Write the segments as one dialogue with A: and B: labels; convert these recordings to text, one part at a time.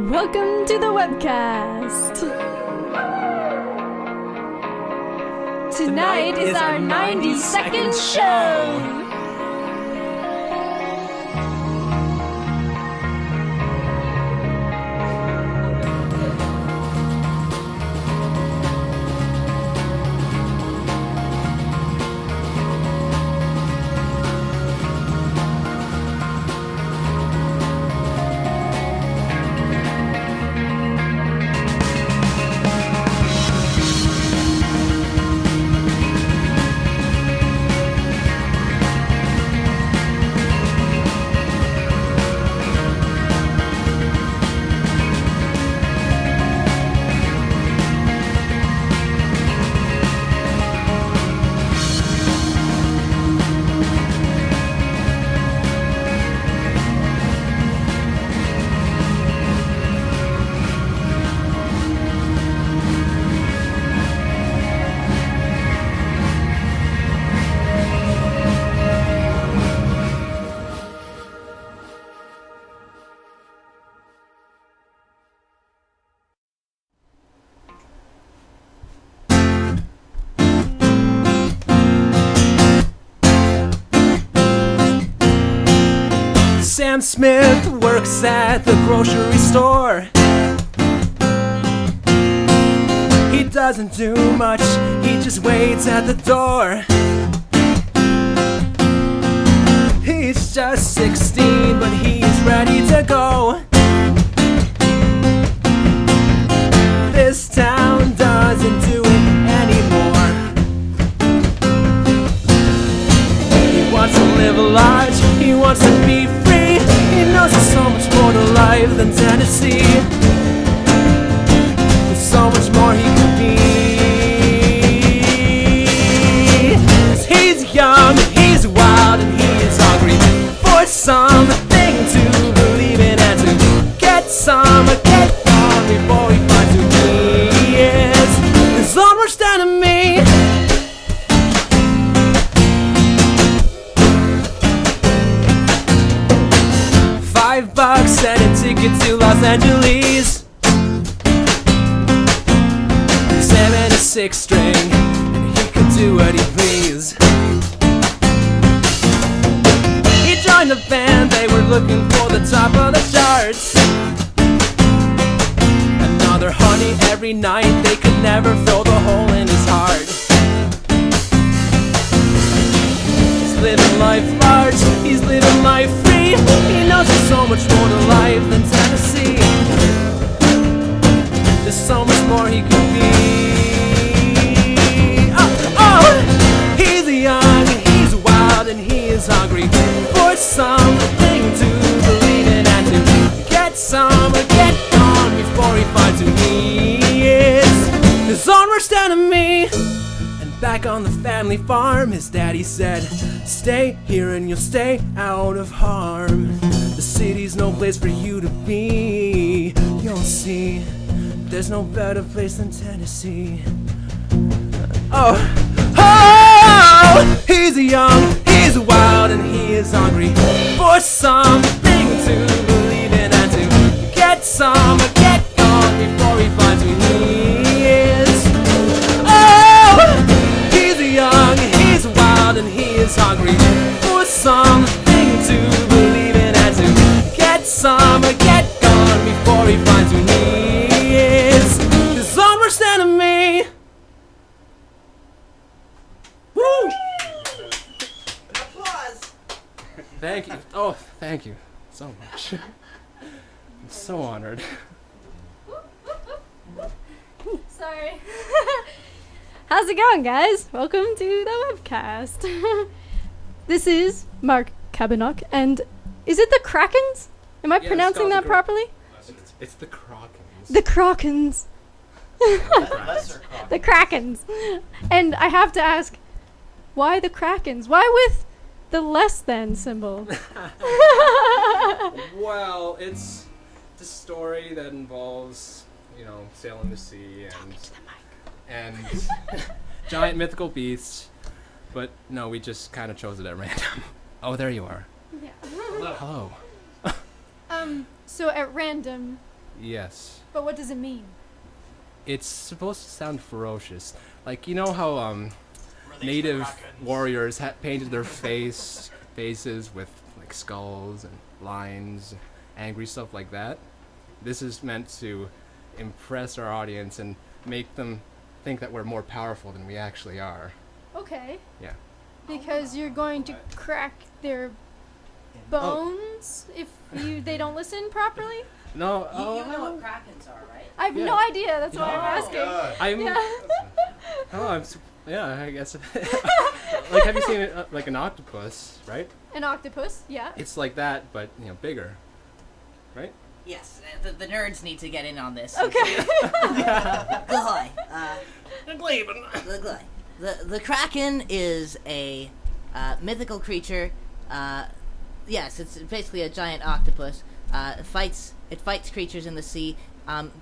A: Welcome to the Webcast! Tonight is our 90-second show!
B: Sam Smith works at the grocery store. He doesn't do much, he just waits at the door. He's just 16, but he's ready to go. This town doesn't do it anymore. He wants to live large, he wants to be free. He knows there's so much more to life than Tennessee. There's so much more he could be. 'Cause he's young, he's wild, and he is hungry for something to believe in and to get some, get on before he finds who he is. His own worst enemy. $5 and a ticket to Los Angeles. Sam and a 6-string, and he could do what he pleased. He joined the band, they were looking for the top of the charts. Another honey every night, they could never fill the hole in his heart. He's living life large, he's living life free. He knows there's so much more to life than Tennessee. There's so much more he could be. Oh, he's young, he's wild, and he is hungry for something to believe in and to get some, get on before he finds who he is. His own worst enemy. Back on the family farm, his daddy said, stay here and you'll stay out of harm. The city's no place for you to be. You'll see, there's no better place than Tennessee. Oh, he's young, he's wild, and he is hungry for something to believe in and to get some, get on before he finds who he is. Young, he's wild, and he is hungry for something to believe in and to get some, get gone before he finds who he is. His own worst enemy. Woo! Applause. Thank you. Oh, thank you so much. I'm so honored.
A: Sorry. How's it going, guys? Welcome to the Webcast. This is Mark Cabunoc, and is it the Krakens? Am I pronouncing that properly?
B: It's the Krakens.
A: The Krakens. The Krakens. And I have to ask, why the Krakens? Why with the less than symbol?
B: Well, it's a story that involves, sailing the sea and giant mythical beasts, but no, we just kind of chose it at random. Oh, there you are.
A: Yeah.
B: Hello.
A: So at random,
B: Yes.
A: But what does it mean?
B: It's supposed to sound ferocious. Like, you know how
C: Release the
B: native
C: Krakens.
B: warriors painted their faces with like skulls and lines, angry stuff like that? This is meant to impress our audience and make them think that we're more powerful than we actually are.
A: Okay.
B: Yeah.
A: Because you're going to crack their bones if they don't listen properly?
B: No,
D: You know what Krakens are, right?
A: I have
B: Yeah.
A: no idea. That's why I'm
B: Oh,
A: asking.
B: I'm.
A: Yeah.
B: Yeah, I guess. Like, have you seen it, like an octopus, right?
A: An octopus? Yeah.
B: It's like that, but bigger, right?
D: Yes, the nerds need to get in on this.
A: Okay.
D: Gloy. The Kraken is a mythical creature. Yes, it's basically a giant octopus. It fights creatures in the sea.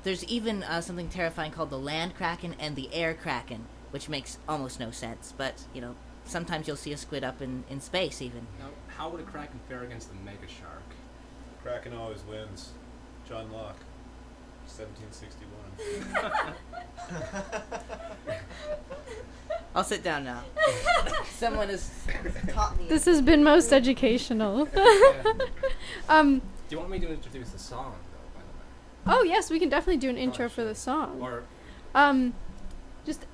D: There's even something terrifying called the land kraken and the air kraken, which makes almost no sense. But sometimes you'll see a squid up in space even.
B: Now, how would a kraken fare against the mega shark?
E: Kraken always wins. John Locke, 1761.
D: I'll sit down now. Someone has taught me.
A: This has been most educational.
B: Do you want me to introduce the song, though, by the way?
A: Oh yes, we can definitely do an intro for the song.
B: Or
A: Just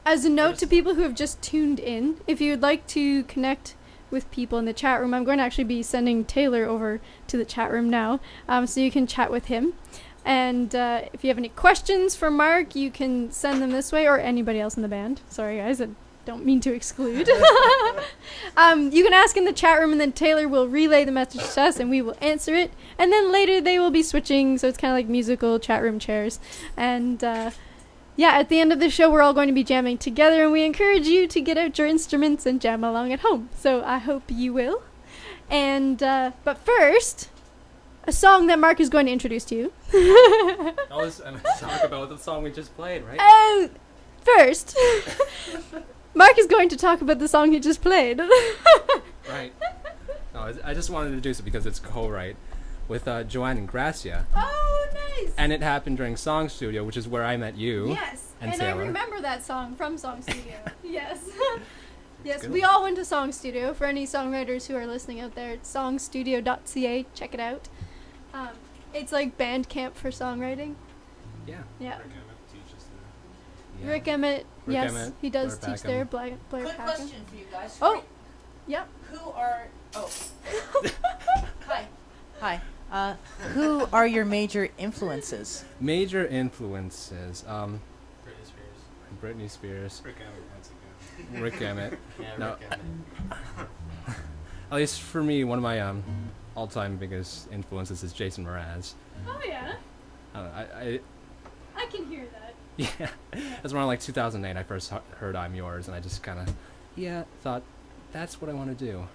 A: as a note to people who have just tuned in, if you would like to connect with people in the chat room, I'm going to actually be sending Taylor over to the chat room now, so you can chat with him. And if you have any questions for Mark, you can send them this way, or anybody else in the band. Sorry, guys, I don't mean to exclude. You can ask in the chat room, and then Taylor will relay the message to us, and we will answer it. And then later they will be switching, so it's kind of like musical chat room chairs. And yeah, at the end of the show, we're all going to be jamming together, and we encourage you to get out your instruments and jam along at home. So I hope you will. And but first, a song that Mark is going to introduce to you.
B: I was talk about the song we just played, right?
A: First, Mark is going to talk about the song he just played.
B: Right. No, I just wanted to introduce it because it's co-write with Joanne and Gracia.
A: Oh, nice.
B: And it happened during Song Studio, which is where I met you.
A: Yes,
B: and
A: I
B: Taylor.
A: remember that song from Song Studio. Yes. Yes,
B: good.
A: we all went to Song Studio. For any songwriters who are listening out there, it's songstudio.ca. Check it out. It's like band camp for songwriting.
B: Yeah.
A: Yeah.
E: Rick Emmett teaches there.
B: Yeah.
A: Rick Emmett,
B: Rick
A: yes,
B: Emmett,
A: he does
B: Blair
A: teach
B: Packham.
A: there. Blair
D: Quick
A: Packham.
D: question for you guys.
A: Oh, yep.
D: Who are? Oh. Hi. Who are your major influences?
B: Major influences.
C: Britney Spears.
B: Britney Spears.
E: Rick Emmett once again.
B: Rick Emmett.
C: Yeah,
B: No.
C: Rick Emmett.
B: At least for me, one of my all-time biggest influences is Jason Mraz.
A: Oh yeah,
B: I don't know,
A: I can hear that.
B: yeah, that's around like 2008 I first heard "I'm Yours," and I just kind of, thought that's what I want to do.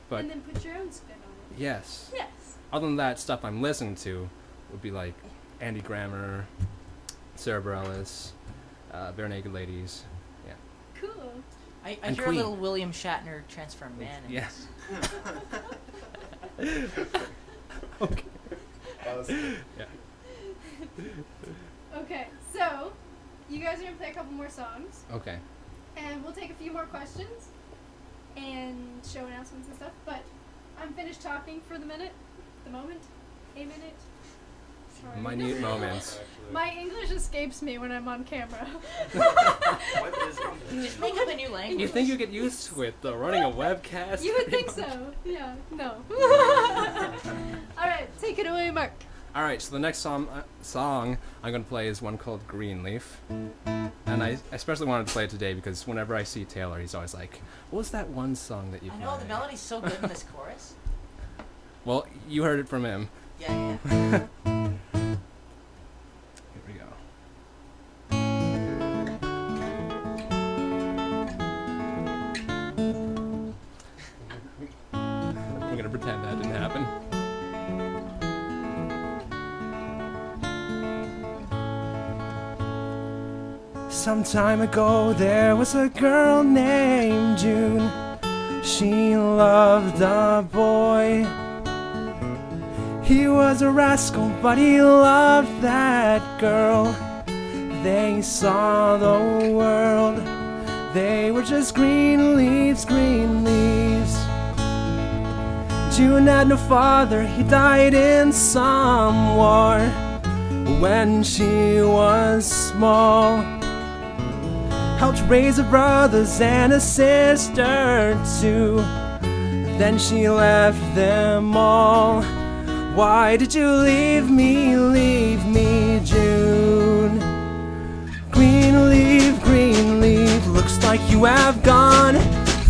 B: But
A: And then put your own spin on it.
B: yes,
A: Yes.
B: other than that, stuff I'm listening to would be like Andy Grammer, Sarah Bareilles, Bare Naked Ladies. Yeah.
A: Cool.
D: I
B: And
D: hear
B: Queen.
D: a little William Shatner transform man. in
B: Yes.
D: this.
B: Okay.
E: That was
B: Yeah.
A: Okay, so you guys are gonna play a couple more songs,
B: Okay.
A: and we'll take a few more questions and show announcements and stuff. But I'm finished talking for the moment. A minute. Sorry.
B: Minute moments.
E: actually.
A: My English escapes me when I'm on camera.
C: What is English?
D: Just make up a new language.
B: You think you get used to it, though, running a webcast?
A: You would
B: pretty
A: think
B: much.
A: so. Yeah. No. All right, take it away, Mark.
B: All right, so the next song I'm going to play is one called Greenleaf. And I especially wanted to play it today because whenever I see Taylor, he's always like, what was that one song that you
D: I
B: played?
D: know the melody's so good in this chorus.
B: Well, you heard it from him.
D: Yeah.
B: Here we go. We're going to pretend that didn't happen. Some time ago there was a girl named June. She loved a boy. He was a rascal, but he loved that girl. They saw the world. They were just green leaves, green leaves. June had no father, he died in some war when she was small. Helped raise her brothers and a sister too. Then she left them all. Why did you leave me, June? Green leaf, looks like you have gone.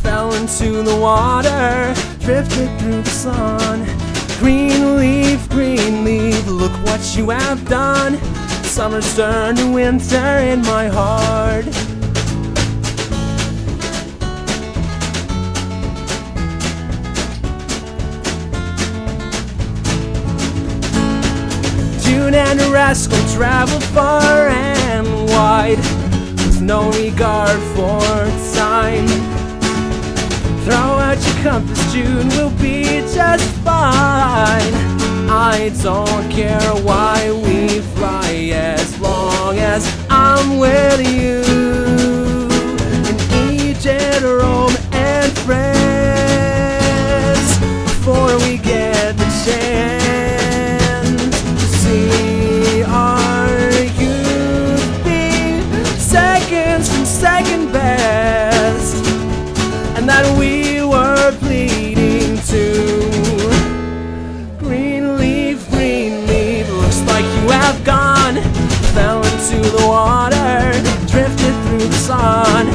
B: Fell into the water, drifted through the sun. Green leaf, look what you have done. Summer's turned to winter in my heart. June and a rascal traveled far and wide with no regard for time. Throw out your compass, June, we'll be just fine. I don't care why we fly as long as I'm with you. In Egypt, Rome, and France, before we get the chance to see our youth be seconds from second best, and that we were bleeding too. Green leaf, looks like you have gone. Fell into the water, drifted through the sun.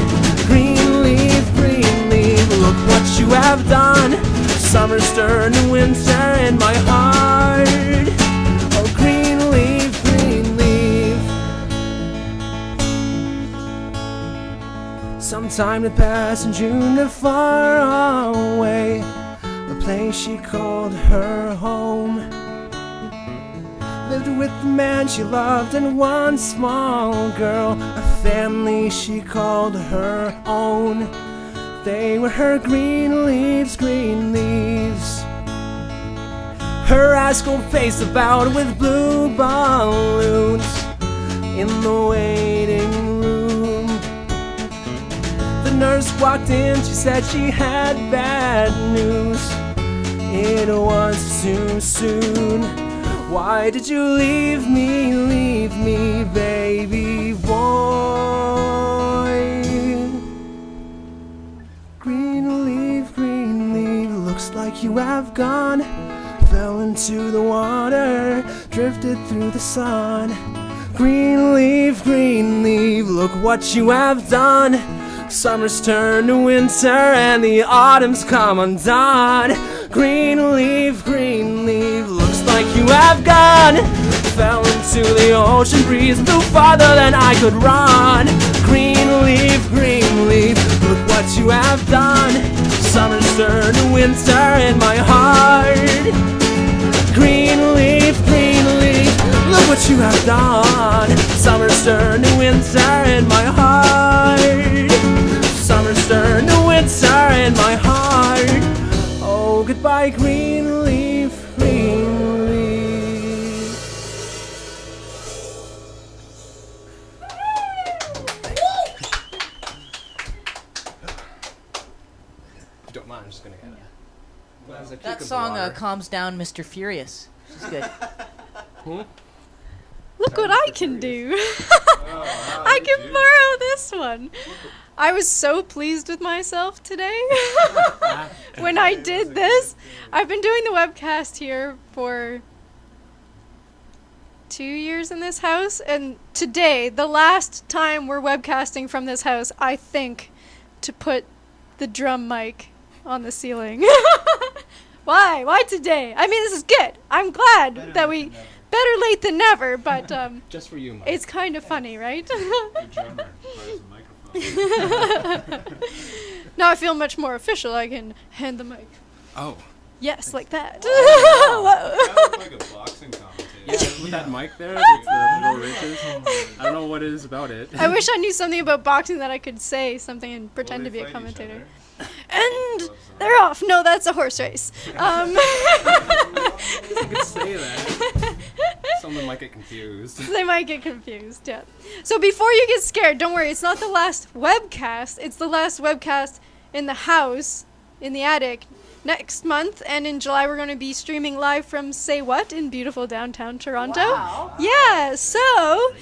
B: Green leaf, look what you have done. Summer's turned to winter in my heart. Oh, green leaf, Some time had passed and June lived far away, a place she called her home. Lived with the man she loved and one small girl, a family she called her own. They were her green leaves, her rascal face about with blue balloons in the waiting room. The nurse walked in, she said she had bad news. It was too soon. Why did you leave me, baby boy? Green leaf, looks like you have gone. Fell into the water, drifted through the sun. Green leaf, look what you have done. Summer's turned to winter and the autumn's come undone. Green leaf, looks like you have gone. Fell into the ocean breeze, flew farther than I could run. Green leaf, look what you have done. Summer's turned to winter in my heart. Green leaf, look what you have done. Summer's turned to winter in my heart. Summer's turned to winter in my heart. Oh, goodbye, green leaf, If you don't mind, I'm just gonna get it.
D: That song calms down Mr. Furious. It's good.
A: Look what I can do. I can borrow this one. I was so pleased with myself today when I did this. I've been doing the webcast here for 2 years in this house, and today, the last time we're webcasting from this house, I think to put the drum mic on the ceiling. Why? Why today? I mean, this is good. I'm glad that we... Better late than never, but
B: just for you, Mike.
A: It's kind of funny, right?
E: The drummer plays the microphone.
A: Now I feel much more official. I can hand the mic.
B: Oh.
A: Yes, like that.
E: I look like a boxing commentator.
B: Yeah, with that mic there, with the little ridges. I don't know what it is about it.
A: I wish I knew something about boxing that I could say something and pretend to be a commentator. And they're off. No, that's a horse race.
E: You could say that. Someone might get confused.
A: They might get confused, yeah. So before you get scared, don't worry, it's not the last webcast. It's the last webcast in the house, in the attic, next month. And in July, we're going to be streaming live from Say What in beautiful downtown Toronto.
D: Wow.
A: Yeah, so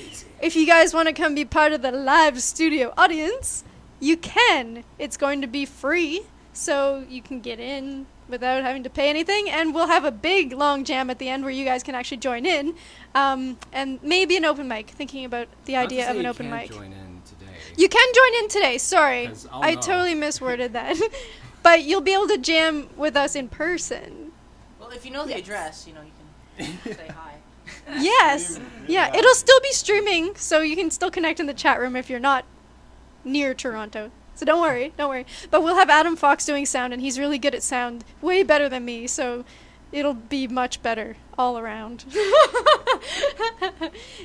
A: if you guys want to come be part of the live studio audience, you can. It's going to be free, so you can get in without having to pay anything, and we'll have a big long jam at the end where you guys can actually join in, and maybe an open mic, thinking about the idea of an open mic.
E: Join in today.
A: You can join in today, sorry.
E: 'Cause I'll
A: I
E: know.
A: totally misworded that. But you'll be able to jam with us in person.
D: Well, if you know the address, you can say hi.
A: Yes. Yeah, it'll still be streaming, so you can still connect in the chat room if you're not near Toronto. So don't worry. But we'll have Adam Fox doing sound, and he's really good at sound, way better than me, so it'll be much better all around.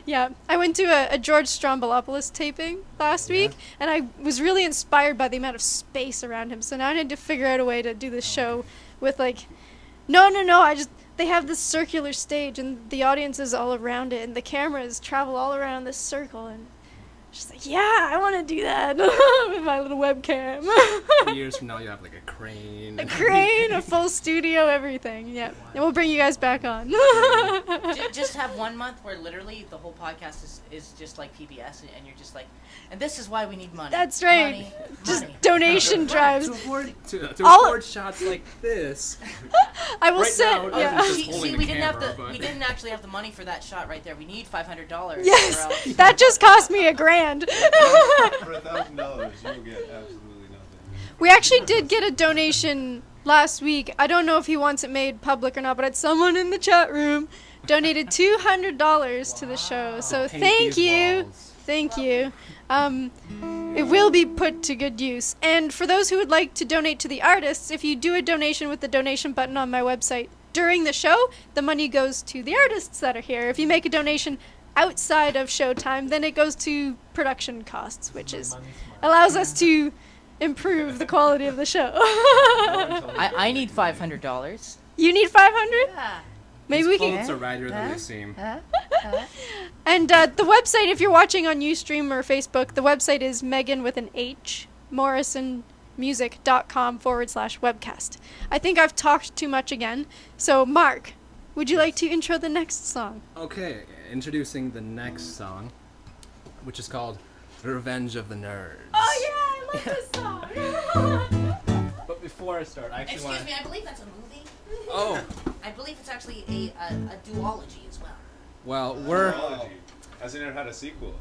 A: Yeah, I went to a George Stroumboulopoulos taping last week, and I was really inspired by the amount of space around him, so now I need to figure out a way to do this show with, like, no, they have this circular stage, and the audience is all around it, and the cameras travel all around this circle, and just like, yeah, I want to do that with my little webcam.
E: Years from now, you have like a crane.
A: A crane, a full studio, everything. Yeah, and we'll bring you guys back on.
D: Just have 1 month where literally the whole podcast is just like PBS, and you're just like, and this is why we need money.
A: That's right.
D: Money,
A: Just
D: money.
A: donation drives.
E: To afford
A: All-
E: shots like this.
A: I will
E: Right
A: send.
E: now,
A: Yeah.
E: just
D: See,
E: holding
D: we
E: the
D: didn't have
E: camera,
D: the
E: but-
D: we didn't actually have the money for that shot right there. We need $500.
A: Yes,
D: or else-
A: that just cost me $1,000.
E: For $1,000,
C: $1,000,
E: you will get absolutely nothing.
A: We actually did get a donation last week. I don't know if he wants it made public or not, but it's someone in the chat room donated $200 to the show. So
E: Paint
A: thank
E: these
A: you.
E: walls.
A: Thank you. It will be put to good use. And for those who would like to donate to the artists, if you do a donation with the donation button on my website during the show, the money goes to the artists that are here. If you make a donation outside of showtime, then it goes to production costs, which is allows us to improve the quality of the show.
D: I need $500.
A: You need 500?
D: Yeah.
A: Maybe we
E: Clothes
A: can.
E: are righter than they seem.
A: And the website, if you're watching on Ustream or Facebook, the website is Meghan with an H, morrisonmusic.com/webcast. I think I've talked too much again. So, Mark, would you like to intro the next song?
E: Okay, introducing the next song, which is called The Revenge of the Nerds.
A: Oh, yeah, I love this song.
C: But before I start, I actually want
D: Excuse me, I believe that's a movie.
E: Oh,
D: I believe it's actually a duology as well.
E: well, we're...
C: Technology. As in it had a sequel.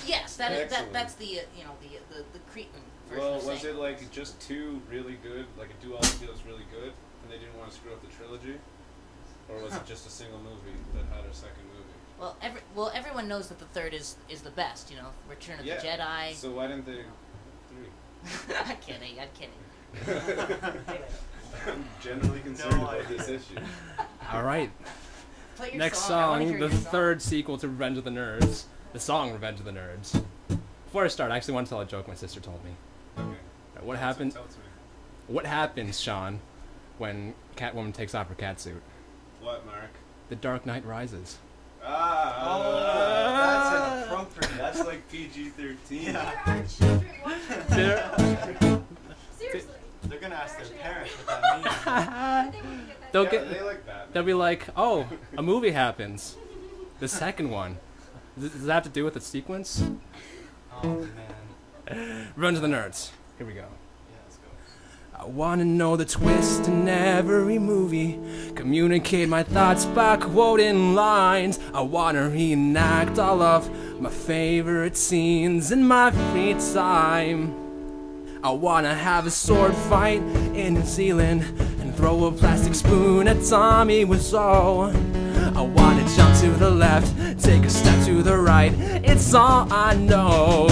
D: Yes,
C: Excellent.
D: that's the the Cretan version.
C: Well,
D: of
C: was
D: saying.
C: it like just two really good, like a duology that was really good, and they didn't want to screw up the trilogy? Or was it just a single movie that had a second movie?
D: Well, everyone knows that the third is the best. Return of the Jedi.
C: So why didn't they?
D: I'm kidding.
C: I'm generally concerned about this issue.
E: All right,
D: Play your
E: next
D: song. I wanna
E: song,
D: hear
E: the
D: your song.
E: third sequel to Revenge of the Nerds. The song Revenge of the Nerds. Before I start, I actually want to tell a joke my sister told me.
C: Okay.
E: What happened?
C: Tell it to me.
E: What happens, Sean, when Catwoman takes off her catsuit?
C: What, Mark?
E: The Dark Knight Rises.
C: That's inappropriate. That's like PG-13.
A: Seriously.
F: They're gonna ask their parents what that means.
E: They'll
C: Yeah,
E: get.
C: they like Batman.
E: They'll be like, "Oh, a movie happens." The second one. Does that have to do with the sequence?
F: Oh man.
E: Revenge of the Nerds. Here we go.
F: Yeah, let's go.
E: I wanna know the twist in every movie. Communicate my thoughts by quoting lines. I wanna reenact all of my favorite scenes in my free time. I wanna have a sword fight in New Zealand and throw a plastic spoon at Tommy Wiseau. I wanna jump to the left, take a step to the right. It's all I know.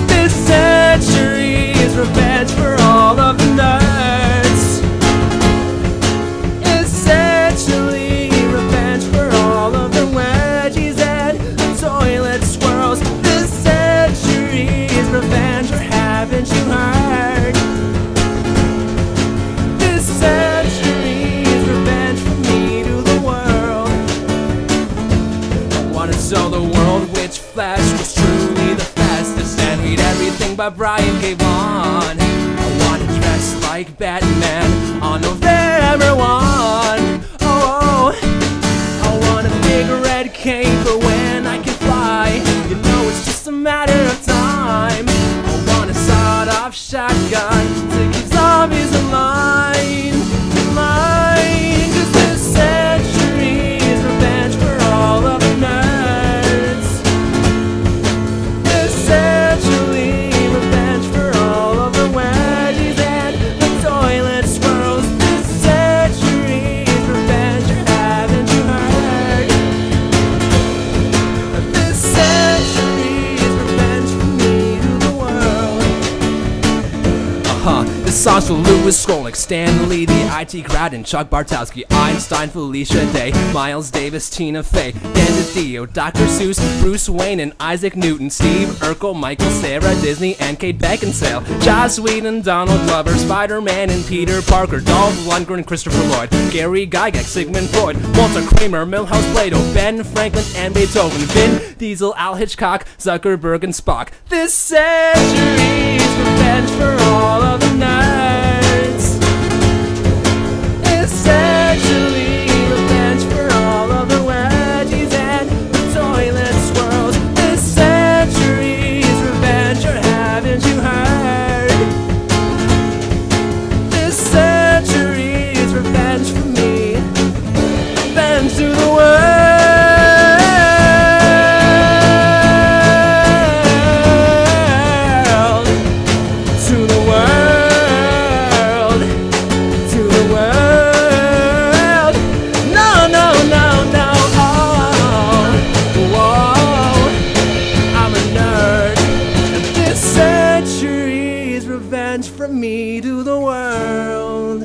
E: This century is revenge for all of the nerds. Essentially, revenge for all of the wedgies and the toilet swirls. This century is revenge, or haven't you heard? This century is revenge Brian gave on. I wanna dress like Batman on November 1. Oh, I want a big red cape for when I can fly. You know it's just a matter of time. I want a sawed-off shotgun to keep zombies in line. In line, 'cause this century's revenge for all of the nerds. This century revenge for all of the wedgies and the toilet squirrels. This century's revenge, haven't you heard? This century's revenge for me to the world. This song's for Louis Skolnick, Stan Lee, the IT crowd, and Chuck Bartowski, Einstein, Felicia Day, Miles Davis, Tina Fey, Dan DiDio, Dr. Seuss, Bruce Wayne, and Isaac Newton, Steve Urkel, Michael Cera, Disney, and Kate Beckinsale, Joss Whedon, Donald Glover, Spider-Man, and Peter Parker, Dolph Lundgren, Christopher Lloyd, Gary Gygax, Sigmund Freud, Walter Kramer, Milhouse Plato, Ben Franklin, and Beethoven, Vin Diesel, Al Hitchcock, Zuckerberg, and Spock. This century's revenge for all of the nerds. Essentially revenge for all of the wedgies and the toilet squirrels. This century's revenge, or haven't you heard? This century's revenge for me, revenge to the world. To the world. To the world. No, no, no, no. Oh, whoa. I'm a nerd. And this century's revenge from me to the world.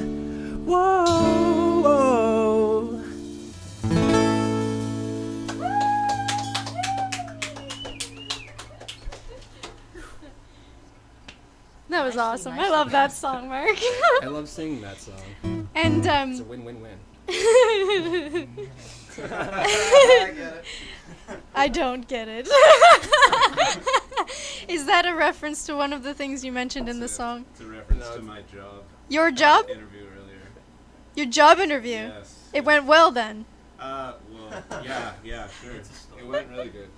E: Whoa, whoa.
A: That was awesome. I love that song, Mark.
E: I love singing that song.
A: And
E: It's a win-win-win.
A: I don't get it. Is that a reference to one of the things you mentioned in the song?
C: It's a reference to my job
A: Your job?
C: interview earlier.
A: Your job interview?
C: Yes.
A: It went well then.
C: Well, yeah, sure. It went really good.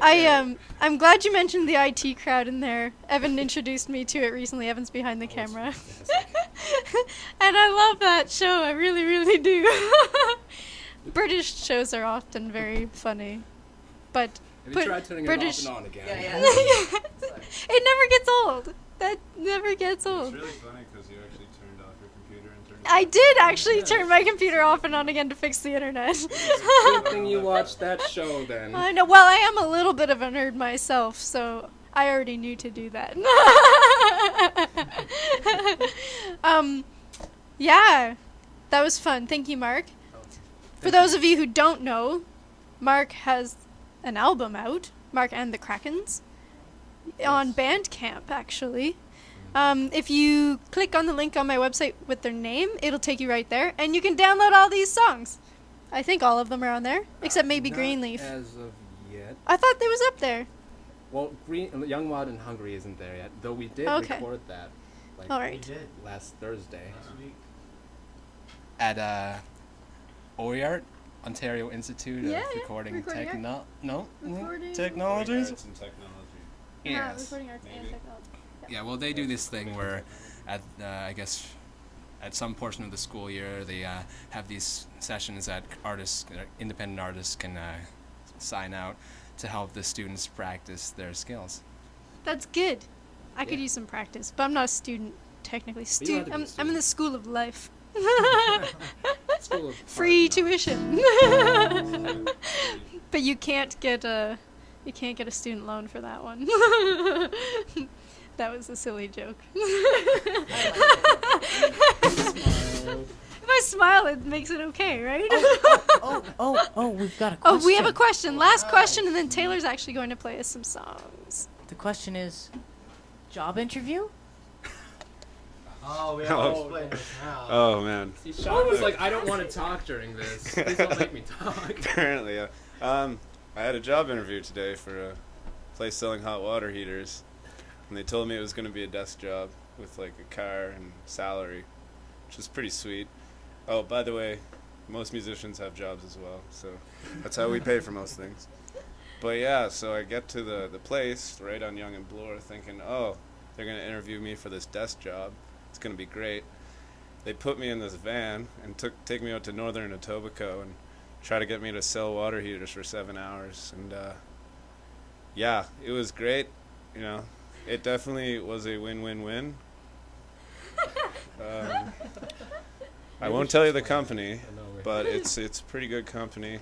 A: I'm glad you mentioned the IT crowd in there. Evan introduced me to it recently. Evan's behind the camera. And I love that show. I really, really do. British shows are often very funny. But
E: Have you tried turning
A: British
E: it off and on again?
A: it never gets old. That never gets
C: It's
A: old.
C: really funny because you actually turned off your computer and turned it
A: I
C: on.
A: did actually turn my computer off and on again to fix the internet.
E: Good thing you watched that show then.
A: I know. Well, I am a little bit of a nerd myself, so I already knew to do that. Yeah, that was fun. Thank you, Mark. For those of you who don't know, Mark has an album out, Mark and the Krakens, on Bandcamp, actually. If you click on the link on my website with their name, it'll take you right there, and you can download all these songs. I think all of them are on there, except maybe
E: Not
A: Greenleaf.
E: as of yet.
A: I thought they was up there.
E: Well, Young, Wild, and Hungry isn't there yet, though we did
A: Okay.
E: record that like
A: All
F: We
A: right.
F: did
E: last Thursday
F: last week.
E: at OIART, Ontario Institute
A: Yeah,
E: of
A: yeah,
E: Recording
A: Recording Art. Recording-
E: Technologies.
C: Arts and technology.
A: Yeah,
E: Yes.
A: recording arts and
C: Maybe.
A: technology.
E: Yeah, well, they do this thing where, at I guess, at some portion of the school year, they have these sessions that artists, independent artists, can sign out to help the students practice their skills.
A: That's good. I could
E: Yeah.
A: use some practice, but I'm not a student technically.
E: But you don't have to be a
A: I'm in
E: student.
A: the school of life.
E: School of
A: Free
E: Art, no.
A: tuition. But you can't get a student loan for that one. That was a silly joke. If I smile, it makes it okay, right?
D: Oh, we've got a question.
A: Oh, we have a question. Last question, and then Taylor's actually going to play us some songs.
D: The question is, job interview?
F: Oh, we have to explain this now.
C: Oh man.
E: See, Sean was like, I don't want to talk during this. Please don't make me talk.
C: Apparently, yeah. I had a job interview today for a place selling hot water heaters, and they told me it was going to be a desk job with like a car and salary, which was pretty sweet. Oh, by the way, most musicians have jobs as well, so that's how we pay for most things. But yeah, so I get to the place right on Yonge and Bloor thinking, oh, they're going to interview me for this desk job. It's going to be great. They put me in this van and take me out to northern Etobicoke and try to get me to sell water heaters for 7 hours. And yeah, it was great. You know, it definitely was a win-win-win. I won't tell you the company, but it's a pretty good company.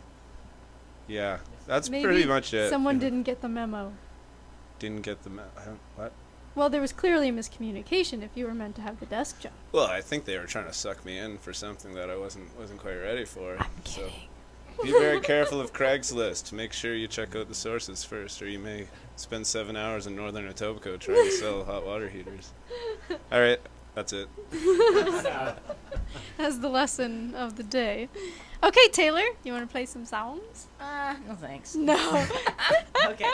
C: Yeah, that's
A: Maybe
C: pretty much it.
A: someone didn't get the memo.
C: Didn't get the what?
A: Well, there was clearly a miscommunication if you were meant to have the desk job.
C: Well, I think they were trying to suck me in for something that I wasn't quite ready for.
A: I'm kidding.
C: So be very careful of Craigslist. Make sure you check out the sources first, or you may spend 7 hours in northern Etobicoke trying to sell hot water heaters. All right, that's it.
A: That's the lesson of the day. Okay, Taylor, you want to play some songs?
D: No thanks.
A: No.
D: Okay.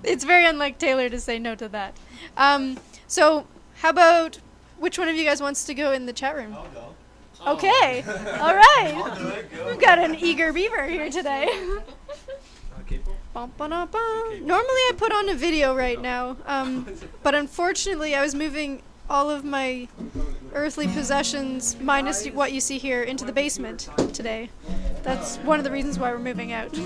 A: It's very unlike Taylor to say no to that. So, how about which one of you guys wants to go in the chat room?
F: I'll go.
A: Okay. All right.
F: I'll do it. Go.
A: We've got an eager beaver here today.
F: Okay.
A: Bum, ba, ba. Normally I put on a video right now, but unfortunately I was moving all of my earthly possessions, minus what you see here, into the basement today. That's one of the reasons why we're moving out.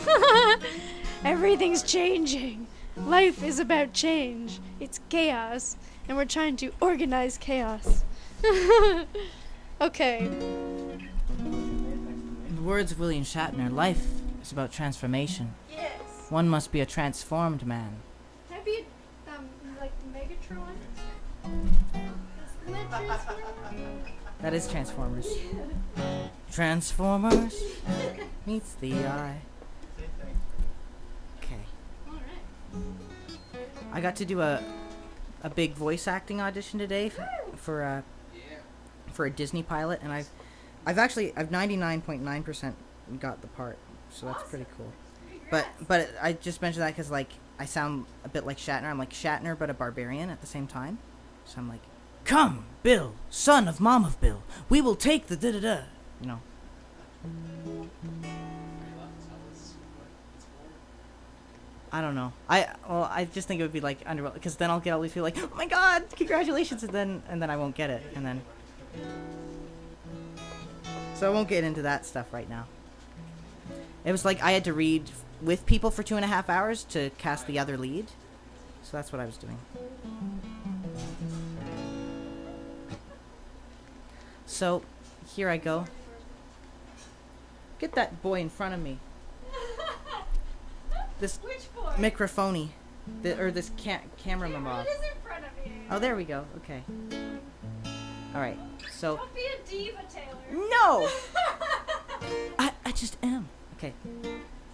A: Everything's changing. Life is about change. It's chaos, and we're trying to organize chaos. Okay.
D: In the words of William Shatner, life is about transformation.
A: Yes.
D: One must be a transformed man.
A: Can I be like Megatron?
D: That is Transformers. Transformers meets the eye. Okay. I got to do a big voice acting audition today for a Disney pilot, and I've 99.9% got the part, so that's pretty cool. But I just mentioned that because like I sound a bit like Shatner. I'm like Shatner but a barbarian at the same time. So I'm like, come, Bill, son of Mom of Bill, we will take the da-da-da. You know. I don't know. I just think it would be like underwhelming, because then I'll get all these feel like, oh my god, congratulations, and then I won't get it, and then. So I won't get into that stuff right now. It was like I had to read with people for 2.5 hours to cast the other lead, so that's what I was doing. So, here I go. Get that boy in front of me. This
A: Which boy?
D: microphony. Or this camera mob.
A: It is in front of me.
D: Oh, there we go. Okay. Alright, so...
A: Don't be a diva, Taylor.
D: No! I just am. Okay.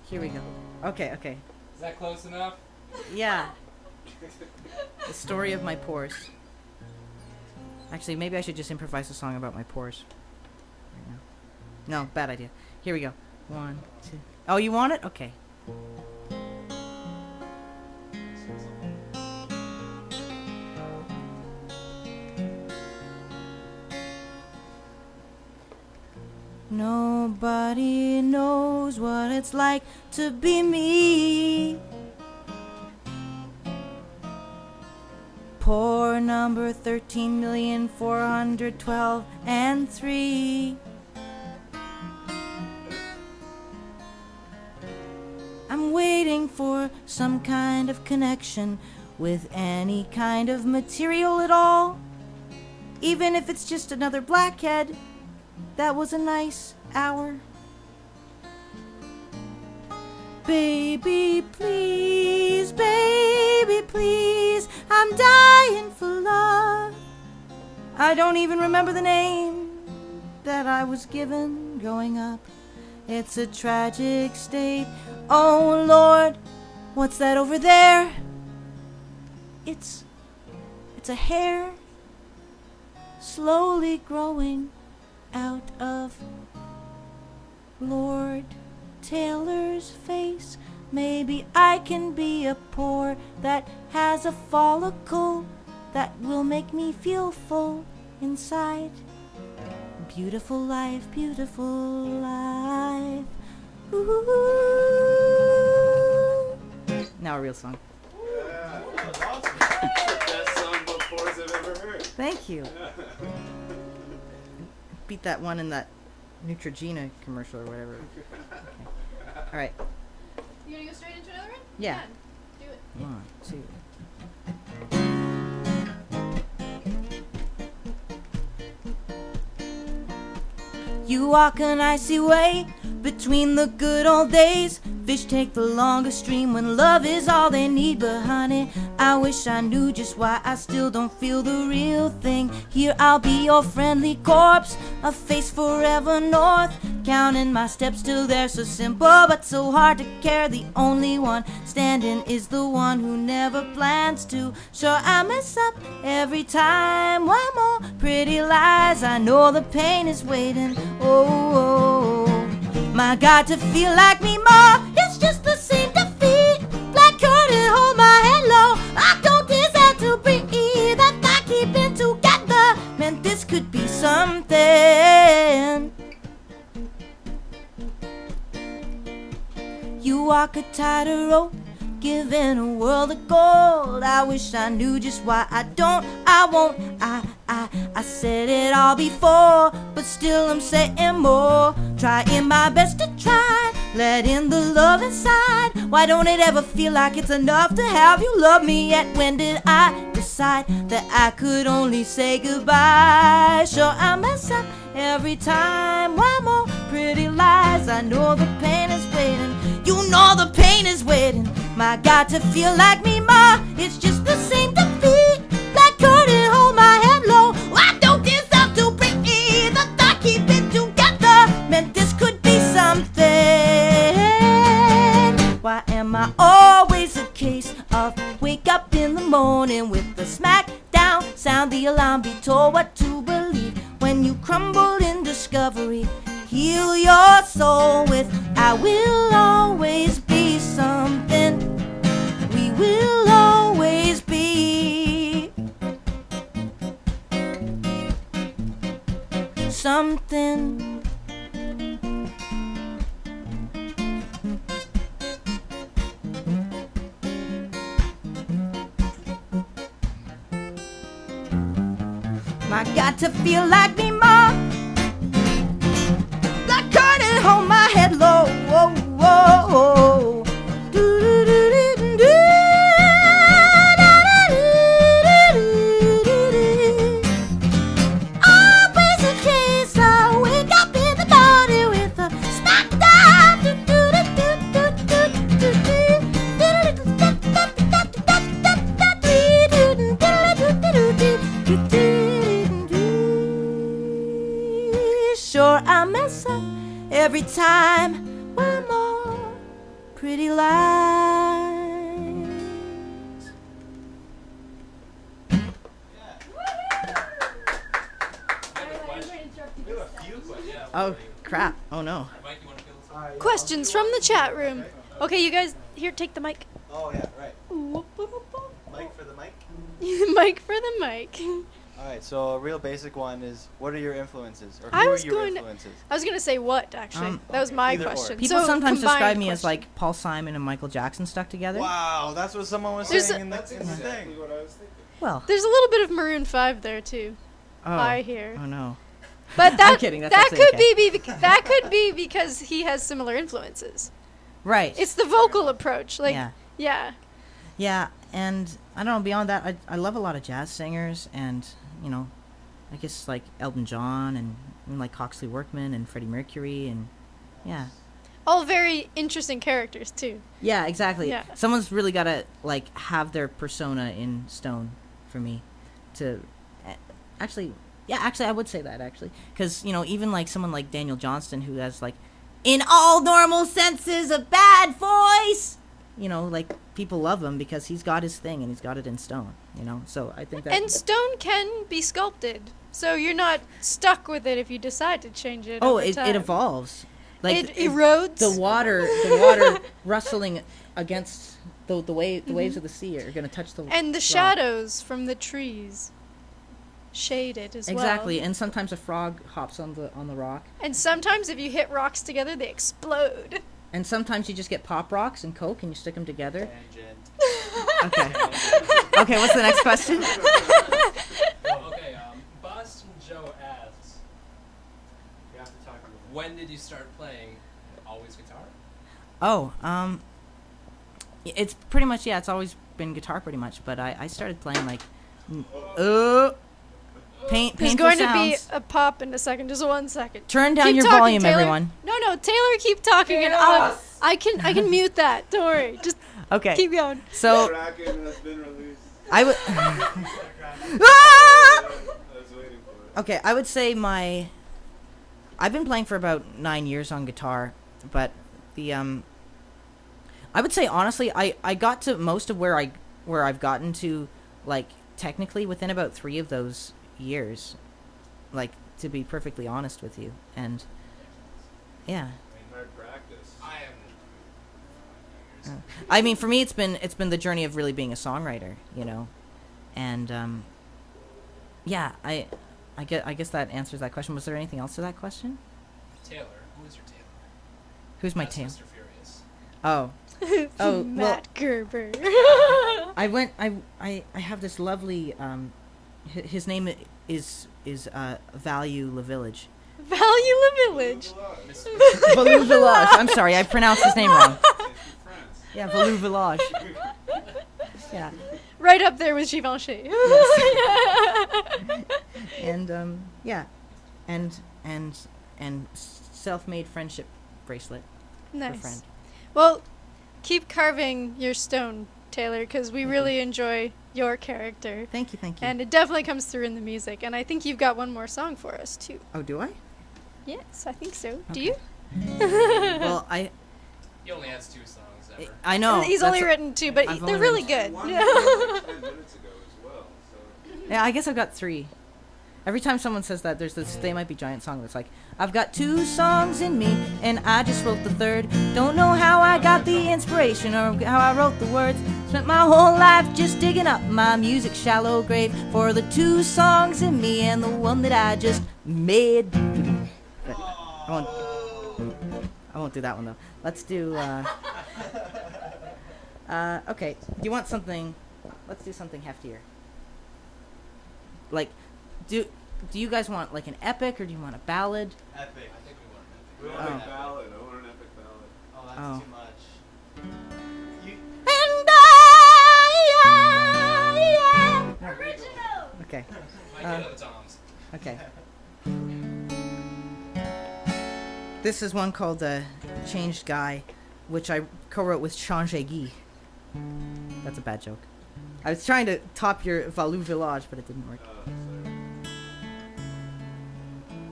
D: Here we go. Okay.
E: Is that close enough?
D: Yeah. The story of my pores. Actually, maybe I should just improvise a song about my pores. Right now. No, bad idea. Here we go. 1, 2. Oh, you want it? Okay. Nobody knows what it's like to be me. Poor number 13,412 and 3. I'm waiting for some kind of connection with any kind of material at all. Even if it's just another blackhead. That was a nice hour. Baby, please, I'm dying for love. I don't even remember the name that I was given growing up. It's a tragic state. Oh Lord, what's that over there? It's a hair slowly growing out of Lord Taylor's face. maybe I can be a pore that has a follicle that will make me feel full inside. Beautiful life, beautiful life. Ooh. Now a real song.
C: Yeah, that was awesome. Best song about pores I've ever heard.
D: Thank you. Beat that one in that Neutrogena commercial or whatever. Okay. All right.
A: You gonna go straight into another one?
D: Yeah.
A: Do it.
D: 1, 2. You walk an icy way between the good old days. Fish take the longest stream when love is all they need. But honey, I wish I knew just why I still don't feel the real thing. Here I'll be your friendly corpse, a face forever north. Counting my steps till they're so simple but so hard to care. The only one standing is the one who never plans to. Sure, I mess up every time. One more pretty lies. I know the pain is waiting. Oh, my God, to feel like me more. It's just the same defeat. Black curtain, hold my head low. I don't deserve to breathe. If I keep it together, man, this could be something. You walk a tighter rope, giving a world of gold. I wish I knew just why I don't, I won't. I said it all before, but still I'm saying more. Trying my best to try, let in the love inside. Why don't it ever feel like it's enough to have you love me? Yet when did I decide that I could only say goodbye? Sure, I mess up every time. One more pretty lies. I know the pain is waiting. You know the pain is waiting. My God, to feel like me more. It's just the same defeat. Black curtain, hold my head low. I don't deserve to breathe. If I keep it together, man, this could be something. Why am I always a case of wake up in the morning with the smack down sound the alarm, be told what to believe when you crumble in discovery? Heal your soul with I will always be something. We will always be something. I got to feel like me more. Black curtain, hold my head low. Whoa, whoa, whoa. Always a case I wake up in the morning with a smack down. Sure, I mess up every time. One more pretty lies. Oh, crap. Oh, no.
A: Questions from the chat room. Okay, you guys, here, take the mic.
F: Oh, yeah, right. Mic for the mic?
A: Mic for the mic.
F: Alright, so a real basic one is, what are your influences? Or
A: I
F: who are
A: was
F: your
A: going to-
F: influences?
A: I was gonna say what, actually. That was my
F: Either or.
A: question.
D: People
A: So,
D: sometimes
A: combined
D: describe me as
A: question.
D: like Paul Simon and Michael Jackson stuck together.
F: Wow, that's what someone was
A: There's
F: saying
A: a-
F: in the
C: That's
F: thing.
C: exactly what I was thinking.
D: Well,
A: There's a little bit of Maroon 5 there, too.
D: oh,
A: I hear.
D: oh no.
A: But that,
D: I'm kidding, that's
A: that
D: actually
A: could
D: okay.
A: that could be because he has similar influences.
D: Right.
A: It's the vocal approach. Like,
D: yeah.
A: yeah.
D: Yeah, and I don't know, beyond that, I love a lot of jazz singers and, you know, I guess like Elton John and like Coxley Workman and Freddie Mercury and, yeah.
A: All very interesting characters, too.
D: Yeah, exactly.
A: Yeah.
D: Someone's really got to, like, have their persona in stone for me to actually, I would say that, actually. Because, you know, even, like, someone like Daniel Johnston who has, like, in all normal senses, a bad voice. You know, like, people love him because he's got his thing and he's got it in stone, you know? So I think that...
A: And stone can be sculpted. So you're not stuck with it if you decide to change it
D: Oh,
A: over
D: it
A: time.
D: evolves. Like
A: it erodes.
D: the water rustling against the waves of the sea are going to touch the
A: and the
D: rock.
A: shadows from the trees shade it as well.
D: Exactly, and sometimes a frog hops on the rock.
A: And sometimes if you hit rocks together, they explode.
D: And sometimes you just get pop rocks and Coke and you stick them together.
F: Tangent.
D: Okay. Okay, what's the next question?
E: Okay, Boston Joe asks,
F: You have to talk about
E: when did you start playing always guitar?
D: Oh, it's pretty much, yeah, it's always been guitar pretty much, but I started playing like, painful
A: There's going
D: sounds.
A: to be a pop in a second. Just 1 second.
D: Turn down
A: Keep
D: your
A: talking,
D: volume,
A: Taylor.
D: everyone.
A: No, Taylor, keep talking, and I can mute that. Don't worry. Just
D: Okay.
A: keep going.
D: So,
C: Kraken has been released.
D: I would...
C: I was waiting for it.
D: Okay, I would say I've been playing for about 9 years on guitar, but I would say honestly, I got to most of where I've gotten to, like, technically within about 3 of those years, like, to be perfectly honest with you, and yeah.
C: Hard practice.
D: I mean, for me, it's been the journey of really being a songwriter, you know, and yeah, I guess that answers that question. Was there anything else to that question?
E: Taylor, who is your Taylor?
D: Who's my
E: That's
D: tail?
E: Mr. Furious.
D: Oh. Oh, well,
A: Matt Gerber.
D: I have this lovely his name is Value La Village.
A: Value the Village.
D: Value Village. I'm sorry, I pronounced his name wrong.
C: It's from France.
D: Yeah, Value Village. Yeah.
A: Right up there with Givenchy.
D: And yeah. And self-made friendship bracelet for
A: Nice.
D: friend.
A: Well, keep carving your stone, Taylor, because we really enjoy your character.
D: Thank you.
A: And it definitely comes through in the music. And I think you've got one more song for us, too.
D: Oh, do I?
A: Yes, I think so. Do
D: Okay.
A: you?
D: Well,
E: He only has 2 songs ever.
D: I know.
A: He's only written 2, but
D: I've
A: they're
D: only
A: really
D: written
A: good.
C: One like 10 minutes ago as well. So.
D: Yeah, I guess I've got 3. Every time someone says that, there's this They Might Be Giant song that's like, I've got 2 songs in me, and I just wrote the 3rd. Don't know how I got the inspiration or how I wrote the words. Spent my whole life just digging up my music's shallow grave for the 2 songs in me and the one that I just made. But I won't do that one though. Let's do. Okay. Do you want something? Let's do something heftier. Like, do you guys want like an epic or do you want a ballad?
F: epic.
E: I think we want
C: We
E: an
C: want
D: Oh.
C: an epic ballad. I want an epic ballad.
F: Oh, that's
D: Oh.
F: too much. You,
D: And Okay.
E: I get it, Tom's.
D: Okay. This is one called Changed Guy, which I co-wrote with Changé Guy. That's a bad joke. I was trying to top your Valou Village, but it didn't work.
C: Sorry.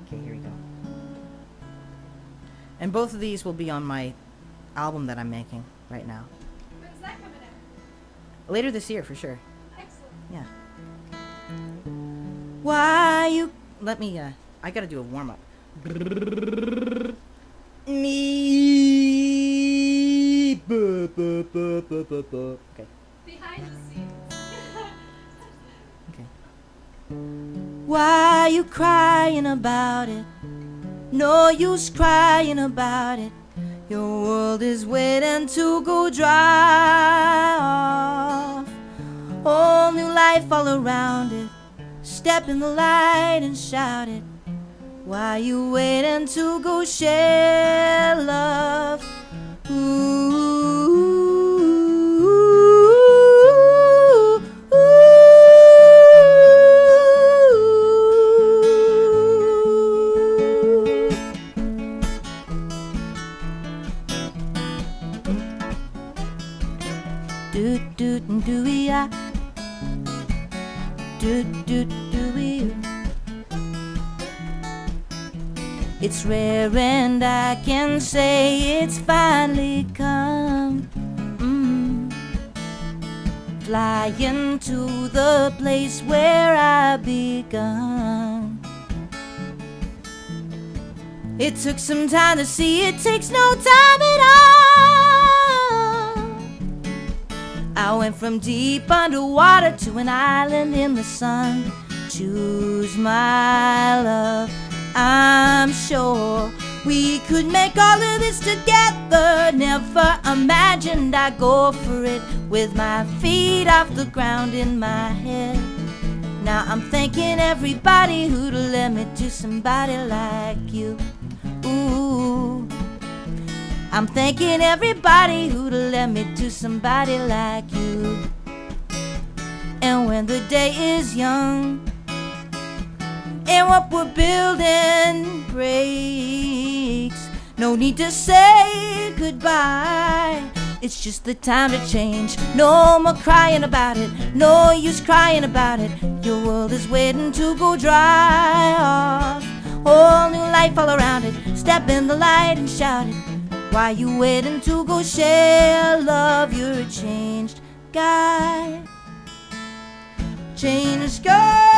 D: Okay, here we go. And both of these will be on my album that I'm making right now.
A: When's that coming out?
D: Later this year, for sure.
A: Excellent.
D: Yeah. Why you... Let me, I gotta do a warm-up. Me... Okay.
A: Behind the scenes.
D: Okay. Why you crying about it? No use crying about it. Your world is waiting to go dry off. Whole new life all around it. Step in the light and shout it. Why you waiting to go share love? Do do do ya. Do do do you. It's rare and I can say it's finally come. Flying to the place where I begun. It took some time to see it takes no time at all. I went from deep underwater to an island in the sun. Choose my love, I'm sure we could make all of this together. Never imagined I'd go for it with my feet off the ground in my head. Now I'm thanking everybody who'd let me to somebody like you. Ooh, I'm thanking everybody who'd let me to somebody like you. And when the day is young and what we're building breaks, no need to say goodbye. It's just the time to change. No more crying about it, no use crying about it. Your world is waiting to go dry off. Whole new life all around it. Step in the light and shout it. Why you waiting to go share love? You're a changed guy. Changed guy.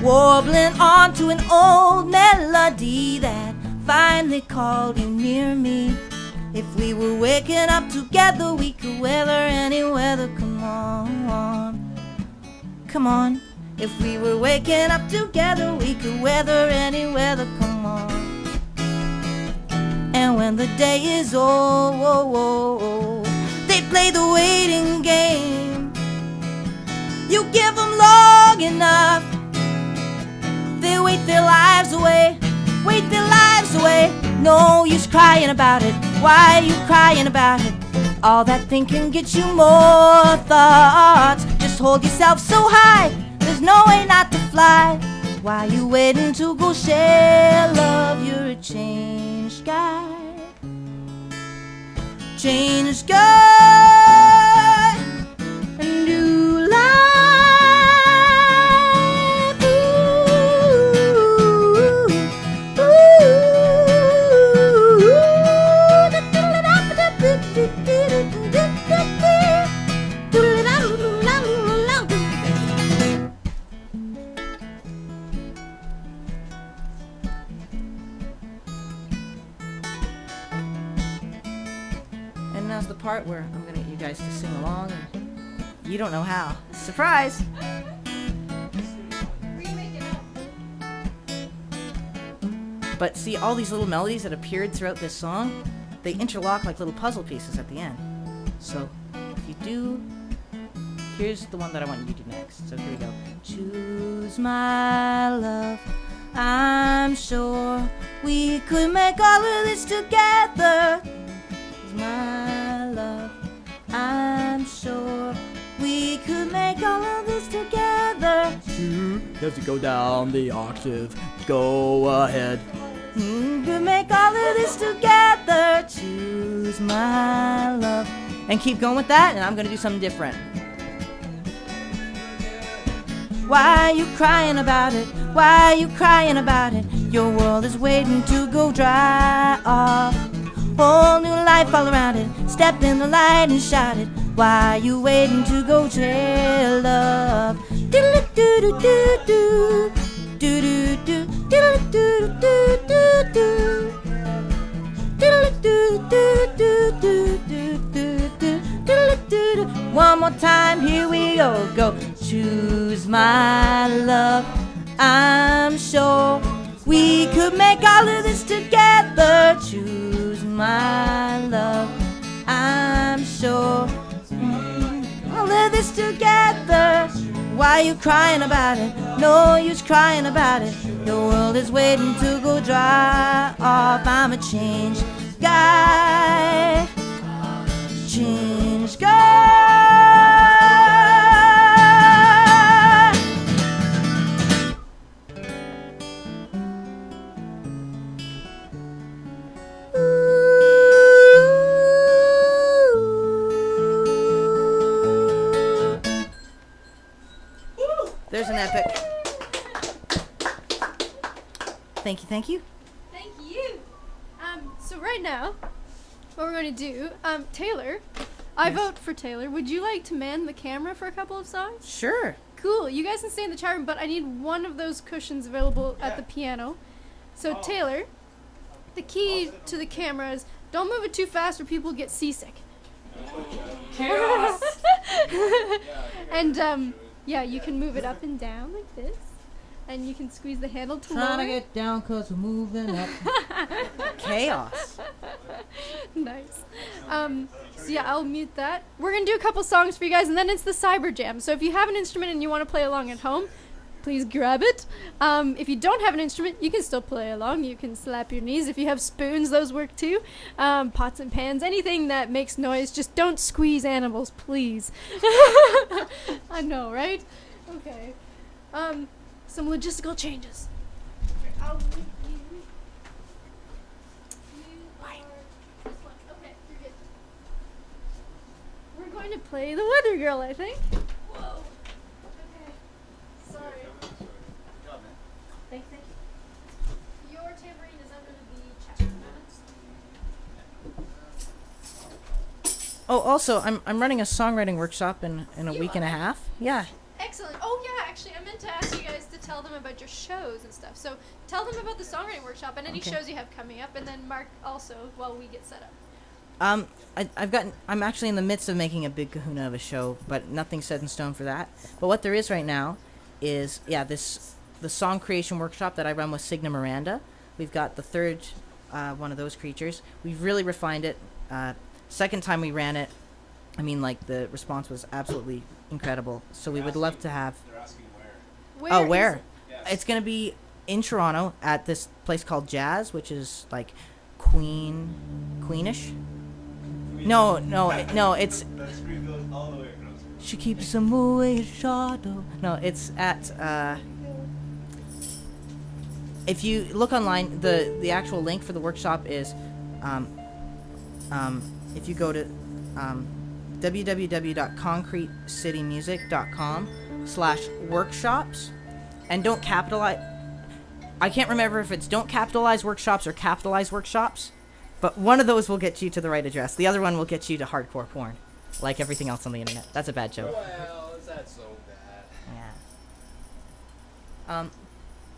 D: Warbling on to an old melody that finally called you near me. If we were waking up together, we could weather any weather. Come on, come on. If we were waking up together, we could weather any weather. Come on. And when the day is old, they play the waiting game. You give them long enough, they wait their lives away, wait their lives away. No use crying about it. Why are you crying about it? All that thinking gets you more thoughts. Just hold yourself so high, there's no way not to fly. Why you waiting to go share love? You're a changed guy. Changed guy. A new life. And now's the part where I'm gonna get you guys to sing along, and you don't know how. Surprise! But see, all these little melodies that appeared throughout this song, they interlock like little puzzle pieces at the end. So if you do, here's the one that I want you to do next. So here we go. Choose my love, I'm sure we could make all of this together. Choose my love, I'm sure we could make all of this together.
G: You have to go down the octave. Go ahead.
D: Could make all of this together. Choose my love. And keep going with that, and I'm gonna do something different. Why are you crying about it? Why are you crying about it? Your world is waiting to go dry off. Whole new life all around it. Step in the light and shout it. Why are you waiting to go share love? Do-do-do-do-do-do. Do-do-do. Do-do-do-do-do-do. Do-do-do-do-do-do-do-do. One more time, here we go. Go. Choose my love, I'm sure we could make all of this together. Choose my love, I'm sure all of this together. Why you crying about it? No use crying about it. Your world is waiting to go dry off. I'm a changed guy. Changed guy. There's an epic. Thank you, thank you.
A: Thank you. So right now, what we're going to do, Taylor, I vote for Taylor. Would you like to man the camera for a couple of songs?
D: Sure.
A: Cool. You guys can stay in the chat room, but I need one of those cushions available at the piano. So Taylor, the key to the camera is don't move it too fast or people get seasick.
C: Chaos!
A: And yeah, you can move it up and down like this. And you can squeeze the handle to lower.
D: Trying to get down because we're moving up. Chaos.
A: Nice. So yeah, I'll mute that. We're going to do a couple songs for you guys, and then it's the Cyber Jam. So if you have an instrument and you want to play along at home, please grab it. If you don't have an instrument, you can still play along. You can slap your knees. If you have spoons, those work too. Pots and pans, anything that makes noise. Just don't squeeze animals, please. I know, right? Okay. Some logistical changes. I'll mute you. You are this one. Okay, you're good. We're going to play the Weather Girl, I think. Whoa. Okay. Sorry. Thank you. Your tambourine is under the chest.
D: Oh, also, I'm running a songwriting workshop in a week and a half. Yeah.
A: Excellent. Oh yeah, actually, I meant to ask you guys to tell them about your shows and stuff. So tell them about the songwriting workshop and any shows you have coming up, and then Mark also while we get set up.
D: I'm actually in the midst of making a big kahuna of a show, but nothing's set in stone for that. But what there is right now is, the song creation workshop that I run with Signa Miranda. We've got the third one of those creatures. We've really refined it. Second time we ran it, I mean, like, the response was absolutely incredible. So we would love to have...
C: They're asking where.
D: Where?
C: Yes.
D: It's going to be in Toronto at this place called Jazz, which is, like, Queenish. No, it's... She keeps them away at shadow. No, it's at, if you look online, the actual link for the workshop is, if you go to, www.concretecitymusic.com/workshops, and don't capitalize. I can't remember if it's don't capitalize workshops or capitalize workshops, but one of those will get you to the right address. The other one will get you to hardcore porn, like everything else on the internet. That's a bad joke.
C: Well, is that so bad?
D: Yeah.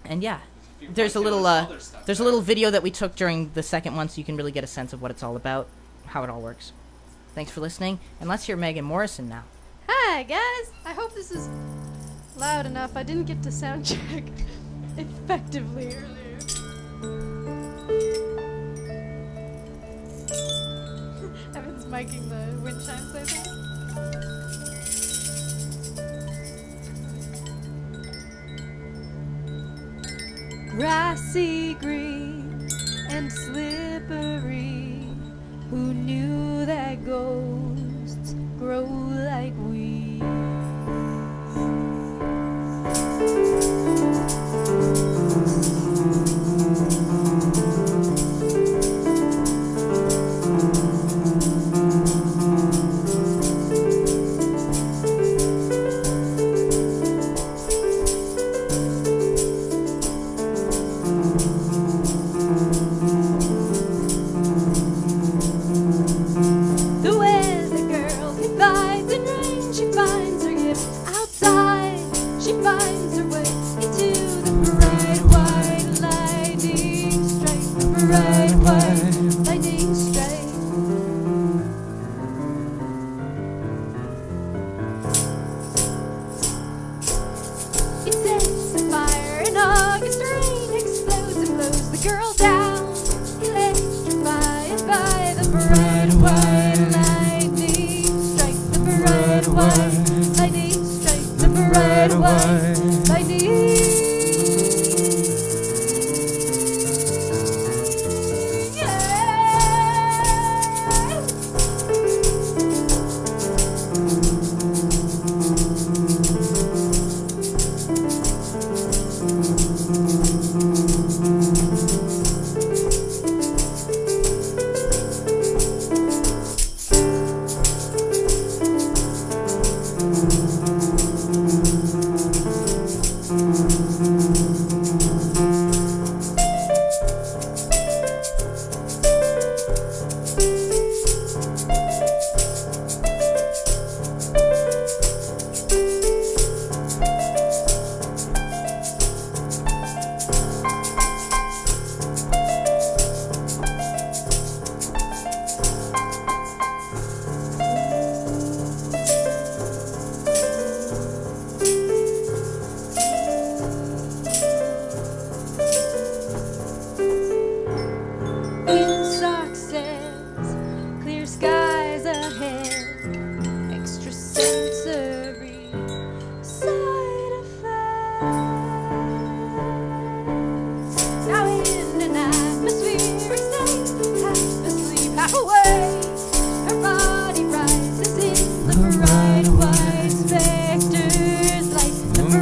D: And yeah, there's a little video that we took during the second one, so you can really get a sense of what it's all about, how it all works. Thanks for listening, and let's hear Meghan Morrison now.
A: Hi guys. I hope this is loud enough. I didn't get to sound check effectively earlier. Evan's miking the wind chimes, I think. Grassy green and slippery. Who knew that ghosts grow like weeds?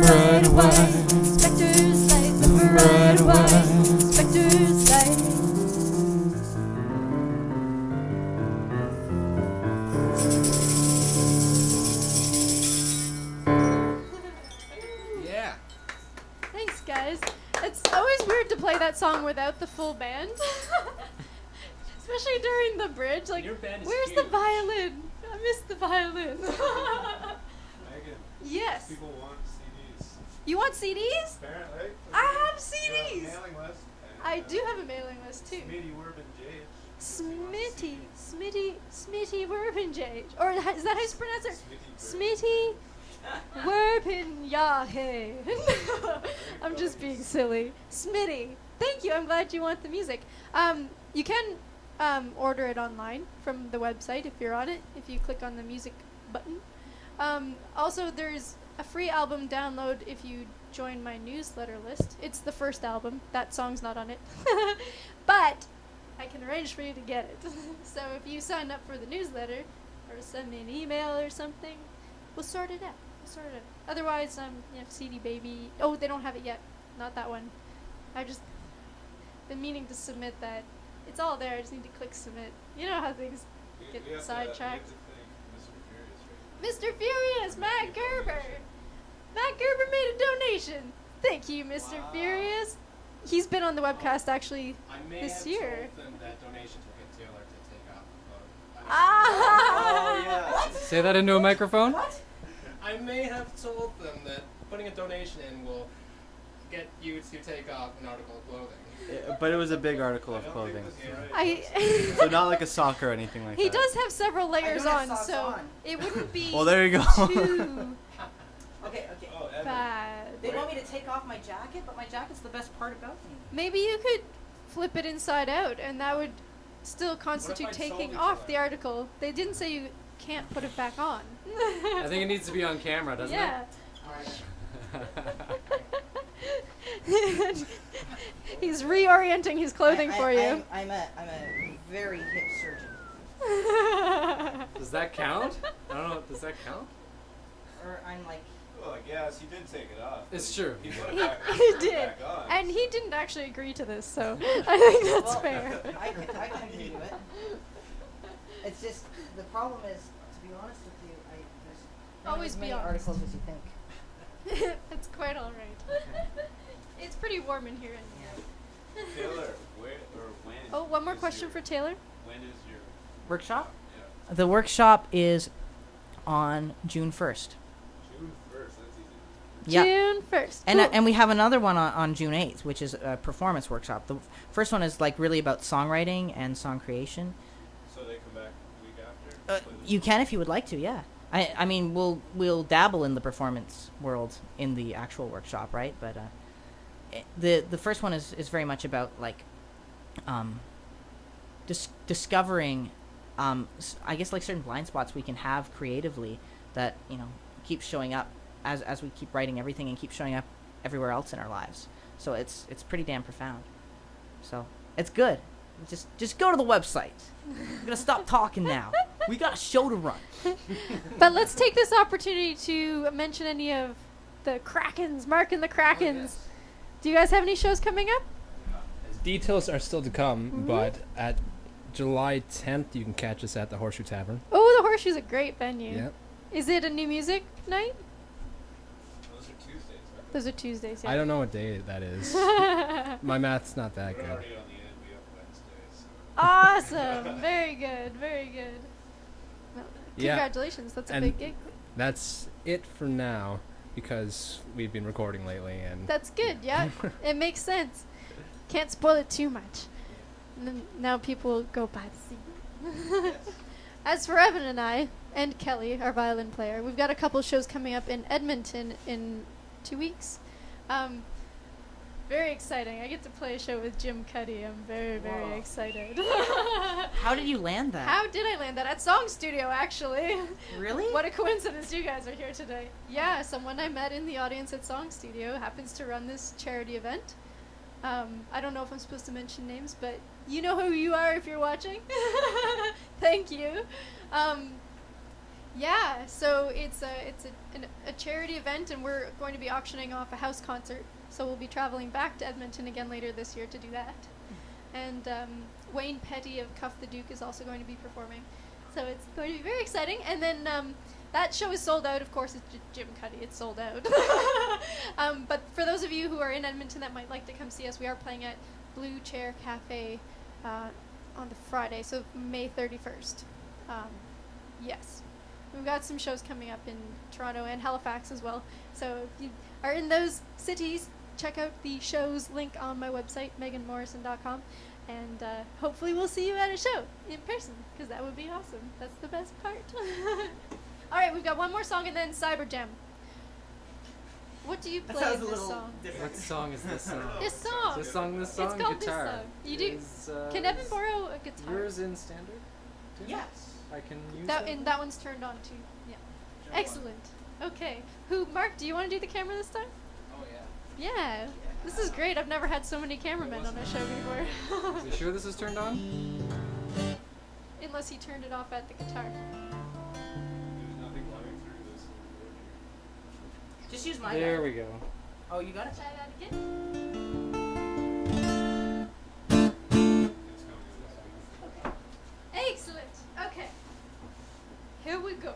B: bright white,
A: Spectre's light, the bright white, spectre's light.
E: Yeah.
A: Thanks, guys. It's always weird to play that song without the full band. Especially during the bridge. Like,
F: Your band is
A: where's the
F: huge.
A: violin? I miss the violin.
C: Megan,
A: Yes.
C: people want CDs.
A: You want CDs?
C: Apparently.
A: I have
C: You have a
A: CDs.
C: mailing list.
A: I do have a mailing list too.
C: Smitty Werbin J.
A: Smitty Werbinjage. Or is that how you pronounce it?
C: Smitty
A: Smitty Werbinjahe. I'm just being silly. Smitty. Thank you. I'm glad you want the music. You can order it online from the website if you're on it, if you click on the music button. Also, there's a free album download if you join my newsletter list. It's the first album. That song's not on it. But I can arrange for you to get it. So if you sign up for the newsletter or send me an email or something, we'll sort it out. Otherwise, CD Baby. Oh, they don't have it yet. Not that one. I've just been meaning to submit that. It's all there. I just need to click submit. You know how things get sidetracked. Mr. Furious, Matt Gerber. Matt Gerber made a donation. Thank you, Mr. Furious. He's been on the webcast actually this year.
E: Them that donations will get Taylor to take off the boat.
A: Ah!
E: Say that into a microphone. What? I may have told them that putting a donation in will get you to take off an article of clothing.
F: But it was a big article of clothing.
A: So
F: not like a sock or anything like
A: he
F: that.
A: does have several layers
D: have
A: on,
D: socks
A: so
D: on.
A: it wouldn't be
F: Well, there you go.
A: too
D: Okay.
A: bad.
D: They want me to take off my jacket, but my jacket's the best part about me.
A: Maybe you could flip it inside out, and that would still constitute
E: I sold
A: taking
E: it to
A: off
E: them?
A: the article. They didn't say you can't put it back on.
E: I think it needs to be on camera, doesn't
A: Yeah.
E: it?
A: He's reorienting his clothing for you.
D: I'm a very hip surgeon.
E: Does that count? I don't know. Does that count?
D: Or I'm like,
C: Well, I guess he did take it off.
E: It's true.
C: He put it
A: He,
C: back,
A: he
C: put it
A: did,
C: back on.
A: and he didn't actually agree to this, so I think that's
D: well,
A: fair.
D: I can do it. It's just the problem is, to be honest with you, there's not
A: Always
D: as
A: be
D: many
A: honest.
D: articles as you think.
A: It's quite all right. It's pretty warm in here anyway.
C: Taylor, where or when?
A: Oh, one more
C: is
A: question
C: your-
A: for Taylor.
C: When is your
D: Workshop?
C: yeah,
D: The workshop is on June 1st.
C: June 1st? That's easy.
D: Yeah.
A: June 1st.
D: And we have another one on June 8th, which is a performance workshop. The first one is like really about songwriting and song creation.
C: So they come back the week after.
D: You can if you would like to, yeah. I mean, we'll dabble in the performance world in the actual workshop, right? But the first one is very much about like discovering I guess like certain blind spots we can have creatively that keep showing up as we keep writing everything and keep showing up everywhere else in our lives. So it's pretty damn profound. So it's good. Just go to the website. I'm gonna stop talking now. We got a show to run.
A: But let's take this opportunity to mention any of the Krakens, Mark and the Krakens. Do you guys have any shows coming up?
E: Details are still to come,
A: Mhm.
E: but at July 10th, you can catch us at the Horseshoe Tavern.
A: Oh, the Horseshoe's a great venue.
E: Yep.
A: Is it a new music night?
C: Those are Tuesdays, right?
A: Those are Tuesdays, yeah.
E: I don't know what day that is. My math's not that
C: We're
E: good.
C: already on the end. We have Wednesdays.
A: Awesome. Very good. Very good. Well,
E: Yeah.
A: congratulations. That's a
E: And
A: big gig.
E: That's it for now, because we've been recording lately, and
A: That's good. Yeah. It makes sense. Can't spoil it too much. And then now people will go buy the CD. As for Evan and I, and Kelly, our violin player, we've got a couple shows coming up in Edmonton in 2 weeks. Very exciting. I get to play a show with Jim Cuddy. I'm very, very excited.
D: How did you land that?
A: How did I land that? At Song Studio, actually.
D: Really?
A: What a coincidence you guys are here today. Yeah, someone I met in the audience at Song Studio happens to run this charity event. I don't know if I'm supposed to mention names, but you know who you are if you're watching. Thank you. Yeah, so it's a charity event, and we're going to be auctioning off a house concert. So we'll be traveling back to Edmonton again later this year to do that. And Wayne Petty of Cuff the Duke is also going to be performing. So it's going to be very exciting. And then that show is sold out. Of course, it's Jim Cuddy. It's sold out. But for those of you who are in Edmonton that might like to come see us, we are playing at Blue Chair Cafe on the Friday, so May 31st. Yes. We've got some shows coming up in Toronto and Halifax as well. So if you are in those cities, check out the show's link on my website, meghanmorrison.com. And hopefully we'll see you at a show in person, because that would be awesome. That's the best part. All right, we've got one more song and then Cyber Jam. What do you
F: That
A: play
F: sounds
A: in
F: a
A: this
F: little
A: song?
F: different.
E: What song is this song?
A: This song.
E: This song,
A: It's called
E: guitar.
A: this song. You do.
E: Is,
A: Can Evan borrow a guitar?
E: yours in standard? too?
F: Yes.
E: I can use
A: That
E: it?
A: and that one's turned on too. Yeah. Excellent. Okay. Mark, do you want to do the camera this time?
E: Oh, yeah.
A: Yeah. This is great. I've never had so many cameramen on a show before.
E: Are you sure this is turned on?
A: Unless he turned it off at the guitar.
C: There's nothing coming through this.
D: Just use my
E: There
D: guy.
E: we go.
D: Oh, you got it?
A: Try that again.
C: It's coming through this.
A: Excellent. Okay. Here we go.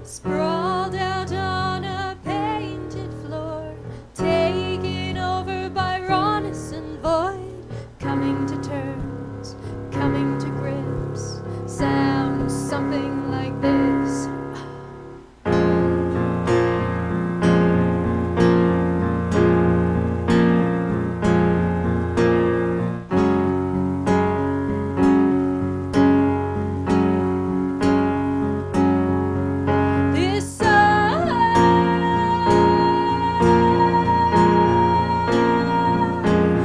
A: Sprawled out on a painted floor, taken over by rawness and void, coming to terms, coming to grips, sounds something like this. This song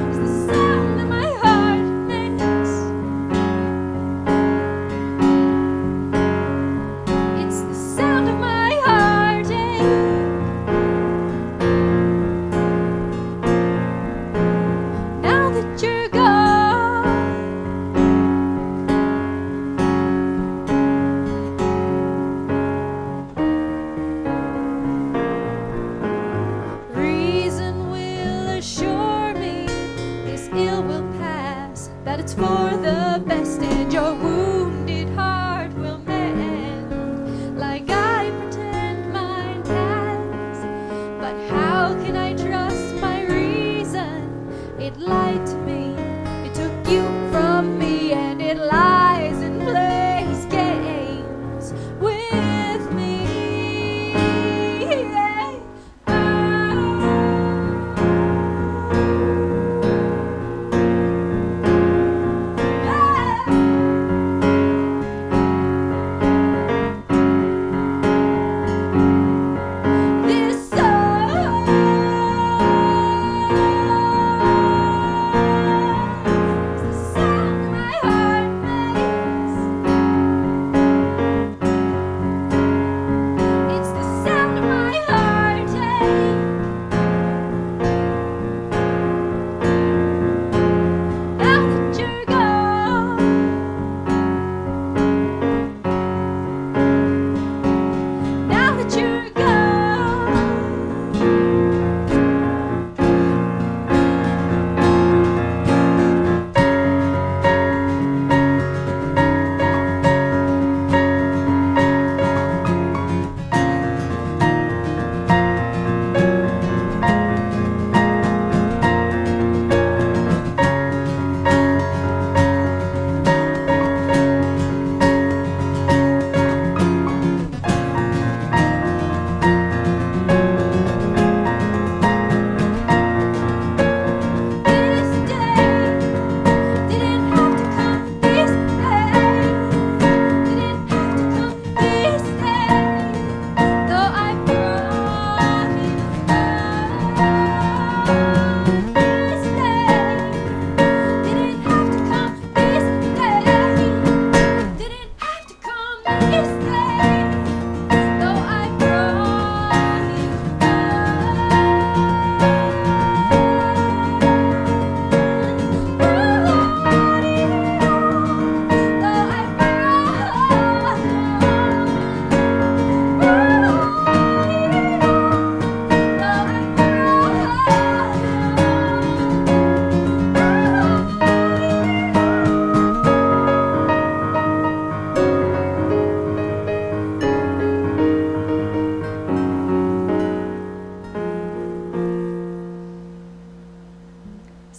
A: is the sound that my heart makes. It's the sound of my heartache. Now that you're gone, reason will assure me this ill will pass, that it's for the best, and your wounded heart will mend, like I pretend mine has. But how can I trust my reason? It lied to me, it took you from me, and it lies and plays games with me. This song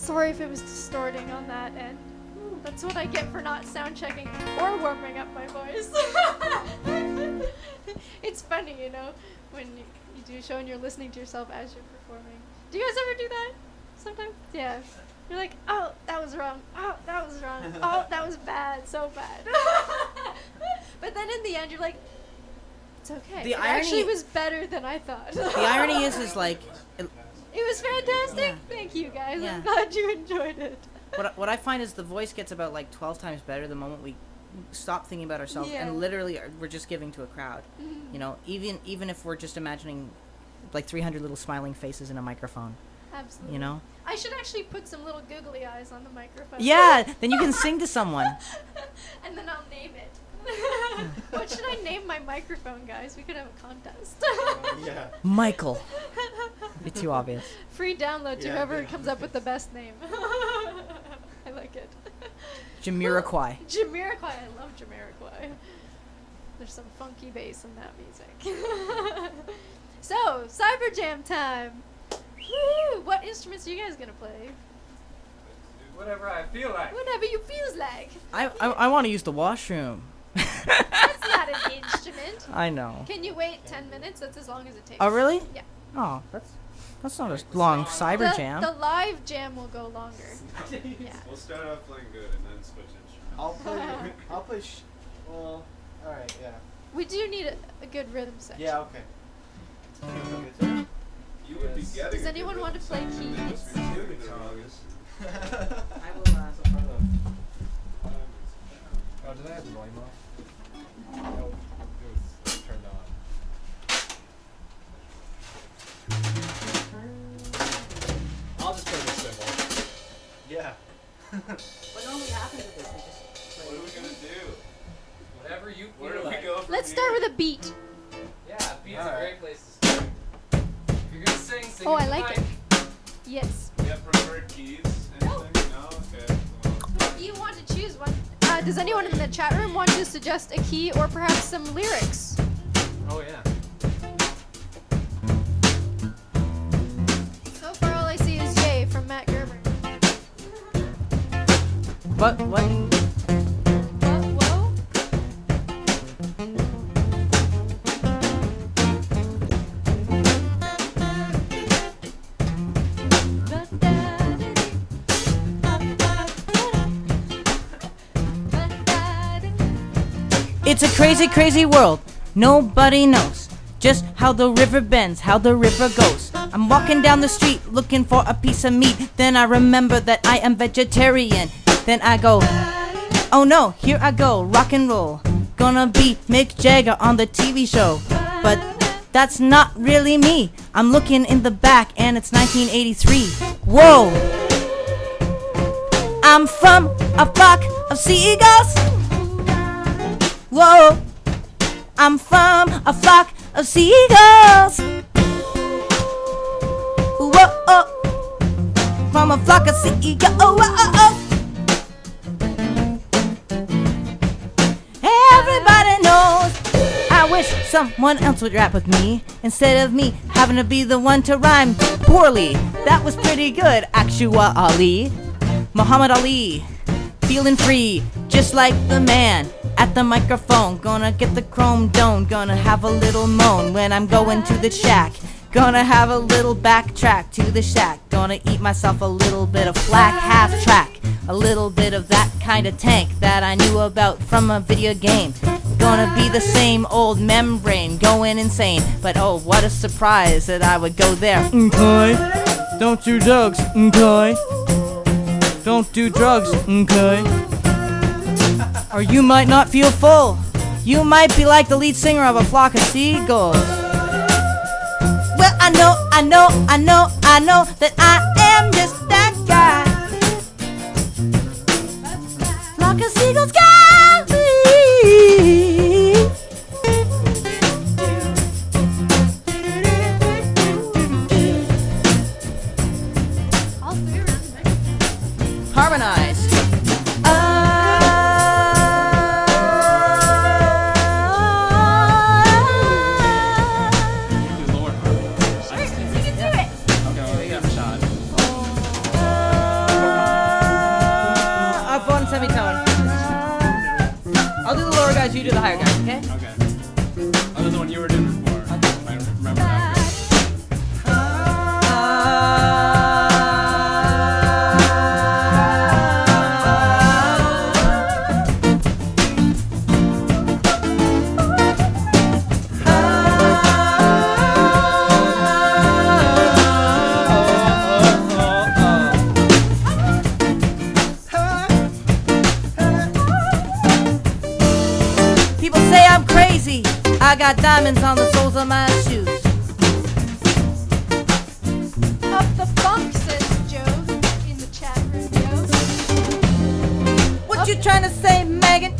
A: Sorry if it was distorting on that end. That's what I get for not sound checking or warming up my voice. It's funny, you know, when you do a show and you're listening to yourself as you're performing. Do you guys ever do that? Sometimes? Yeah. You're like, oh, that was wrong. Oh, that was wrong. Oh, that was bad. So bad. But then in the end, you're like, it's okay. It actually was better than I thought.
D: The irony is like...
A: It was fantastic.
D: Yeah.
A: Thank you, guys.
D: Yeah.
A: I'm glad you enjoyed it.
D: What I find is the voice gets about like 12 times better the moment we stop thinking about ourselves and literally we're just giving to a crowd.
A: Mm-hmm.
D: You know, even if we're just imagining like 300 little smiling faces in a microphone.
A: Absolutely.
D: You know?
A: I should actually put some little googly eyes on the microphone.
D: Yeah, then you can sing to someone.
A: And then I'll name it. What should I name my microphone, guys? We could have a contest.
F: Yeah.
D: Michael. It's too obvious.
A: Free download to
F: Yeah,
A: whoever
F: yeah.
A: comes up with the best name. I like it.
D: Jamiroquai.
A: Jamiroquai. I love Jamiroquai. There's some funky bass in that music. So, Cyber Jam time. Woo! What instruments are you guys gonna play?
F: Whatever I feel like.
A: Whatever you feels like.
D: I want to use the washroom.
A: That's not an instrument.
D: I know.
A: Can you wait 10 minutes? That's as long as it takes.
D: Oh, really?
A: Yeah.
D: Oh, that's not a long cyber jam.
A: The live jam will go longer. Yeah.
C: We'll start off playing good and then switch instruments.
F: I'll play. Well, all right, yeah.
A: We do need a good rhythm section.
F: Yeah, okay.
C: You would be getting.
A: Does anyone want to play keys?
D: I will.
F: Oh, did I have the volume off? No, it was turned on. I'll just play the cymbal. Yeah.
D: What normally happens with this is just
C: What are we gonna do?
F: Whatever you
C: Where
F: feel
C: do we
F: like.
C: go from
A: Let's
C: here?
A: start with a beat.
F: Yeah, beat's
C: Alright.
F: a great place to start. If you're gonna sing
A: Oh, I
F: to the
A: like
F: mic.
A: it. Yes.
C: You have preferred keys? Anything? No? Okay. Well,
A: You want to choose one. Does anyone in the chat room want to suggest a key or perhaps some lyrics?
F: Oh, yeah.
A: So far, all I see is yay from Matt Gerber.
D: What?
A: Whoa.
D: It's a crazy, crazy world. Nobody knows just how the river bends, how the river goes. I'm walking down the street looking for a piece of meat. Then I remember that I am vegetarian. Then I go, oh no, here I go, rock and roll. Gonna be Mick Jagger on the TV show. But that's not really me. I'm looking in the back and it's 1983. Whoa! I'm from a flock of seagulls. Whoa, I'm from a flock of seagulls. Whoa, from a flock of seagulls. Everybody knows I wish someone else would rap with me instead of me having to be the one to rhyme poorly. That was pretty good, actually. Muhammad Ali, feeling free, just like the man at the microphone. Gonna get the chrome dome, gonna have a little moan when I'm going to the shack. Gonna have a little backtrack to the shack. Gonna eat myself a little bit of flack, half track. A little bit of that kind of tank that I knew about from a video game. Gonna be the same old membrane, going insane. But oh, what a surprise that I would go there. Okay, don't do drugs, okay. Don't do drugs, okay. Or you might not feel full. You might be like the lead singer of a flock of seagulls. Well, I know that I am just that guy. Flock of seagulls, guy.
A: All three around the microphone.
D: Harmonize.
A: Sure, we can do it.
F: Okay, we got a shot.
D: semitone. I'll do the lower guys, you do the higher guys, okay?
C: Okay. Other than the one you were doing before. I remember that.
D: People say I'm crazy. I got diamonds on the soles of my shoes.
A: Up the funk, says Joe in the chat room, yo.
D: What you trying to say, Megan?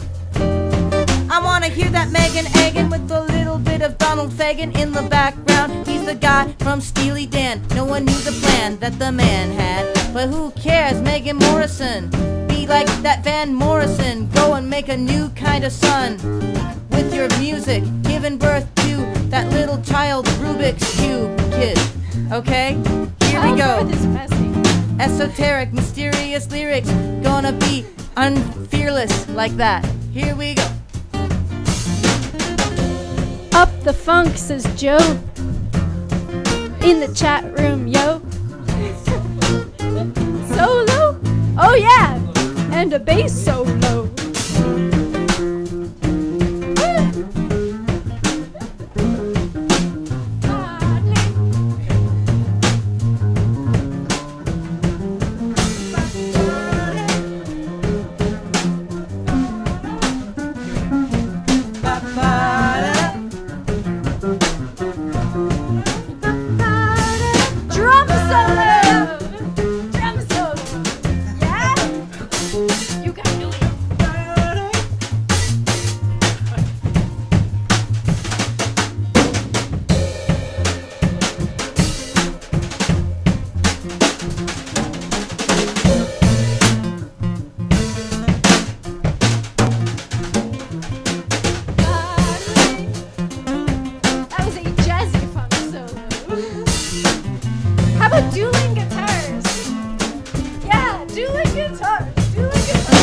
D: I wanna hear that Megan egging with a little bit of Donald Fagen in the background. He's the guy from Steely Dan. No one knew the plan that the man had. But who cares, Meghan Morrison? Be like that Van Morrison. Go and make a new kind of sun with your music, giving birth to that little child Rubik's Cube kid. Okay? Here we go.
A: This messy.
D: Esoteric, mysterious lyrics, gonna be unfearless like that. Here we go.
A: Up the funk, says Joe in the chat room, yo. Solo? Oh yeah, and a bass solo. Drum solo! Drum solo! Yeah? You can do it. That was a jazzy funk solo. How about dueling guitars? Yeah, dueling guitars. Dueling guitars.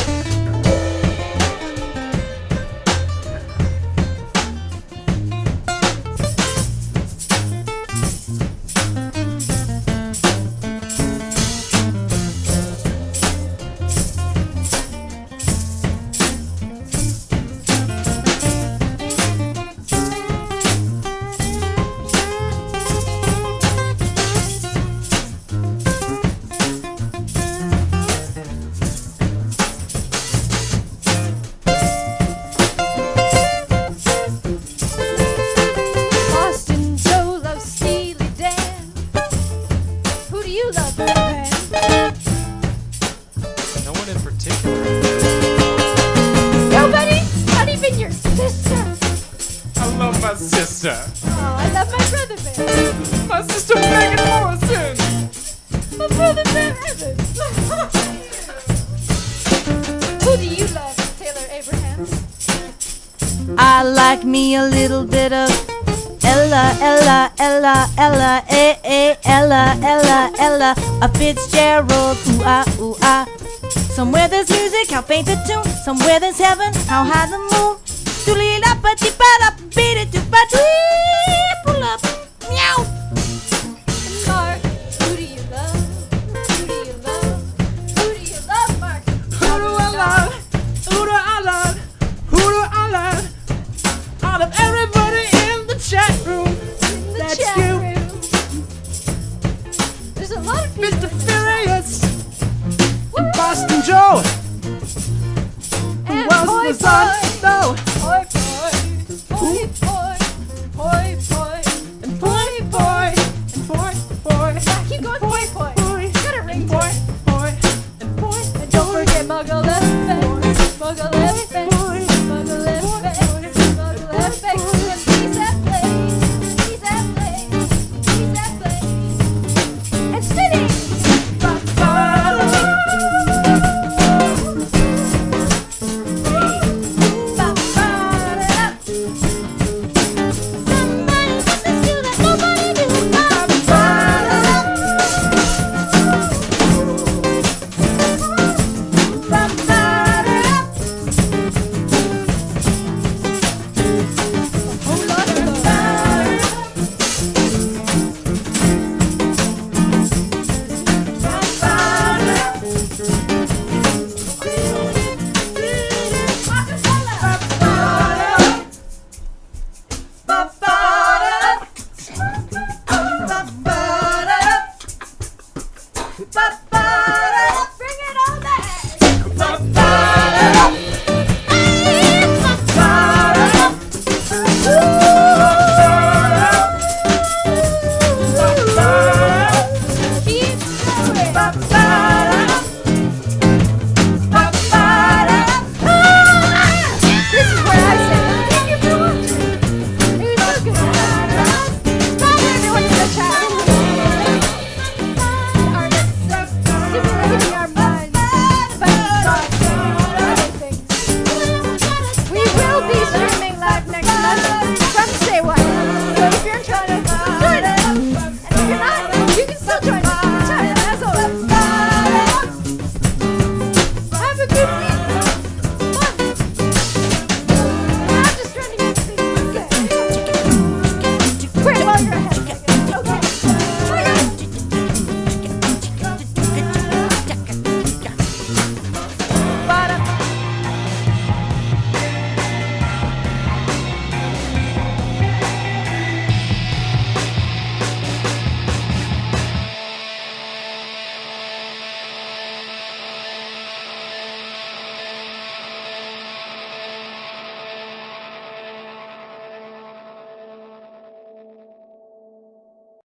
A: Boston Joe loves Steely Dan. Who do you love, man?
F: No one in particular.
A: Nobody? Not even your sister?
C: I love my sister.
A: Oh, I love my brother, man.
C: My sister Meghan Morrison.
A: My brother, man, Evan. Who do you love, Taylor Abrahamse?
D: I like me a little bit of Ella, Ella, Ella, Ella, Ella, Ella, Ella, a Fitzgerald, ooh ah, ooh ah. Somewhere there's music, how faint the tune. Somewhere there's heaven, how high the moon. Beat it to pull up, meow.
A: Mark, who do you love? Who do you love? Who do you love, Mark?
E: Who do I love? Who do I love? Who do I love? Out of everybody in the chat room,
A: In the
E: that's
A: chat
E: you,
A: room. There's a lot of people.
E: Mr. Furious, and Boston Joe. Who
A: And
E: else
A: boy,
E: was on? No,
A: boy, boy, boy, boy, boy,
E: and boy, boy, and boy, boy,
A: yeah, keep going, boy, boy.
E: boy,
A: You gotta ring
E: boy,
A: to it.
E: boy, and boy,
A: And don't forget Muggle F, Muggle F.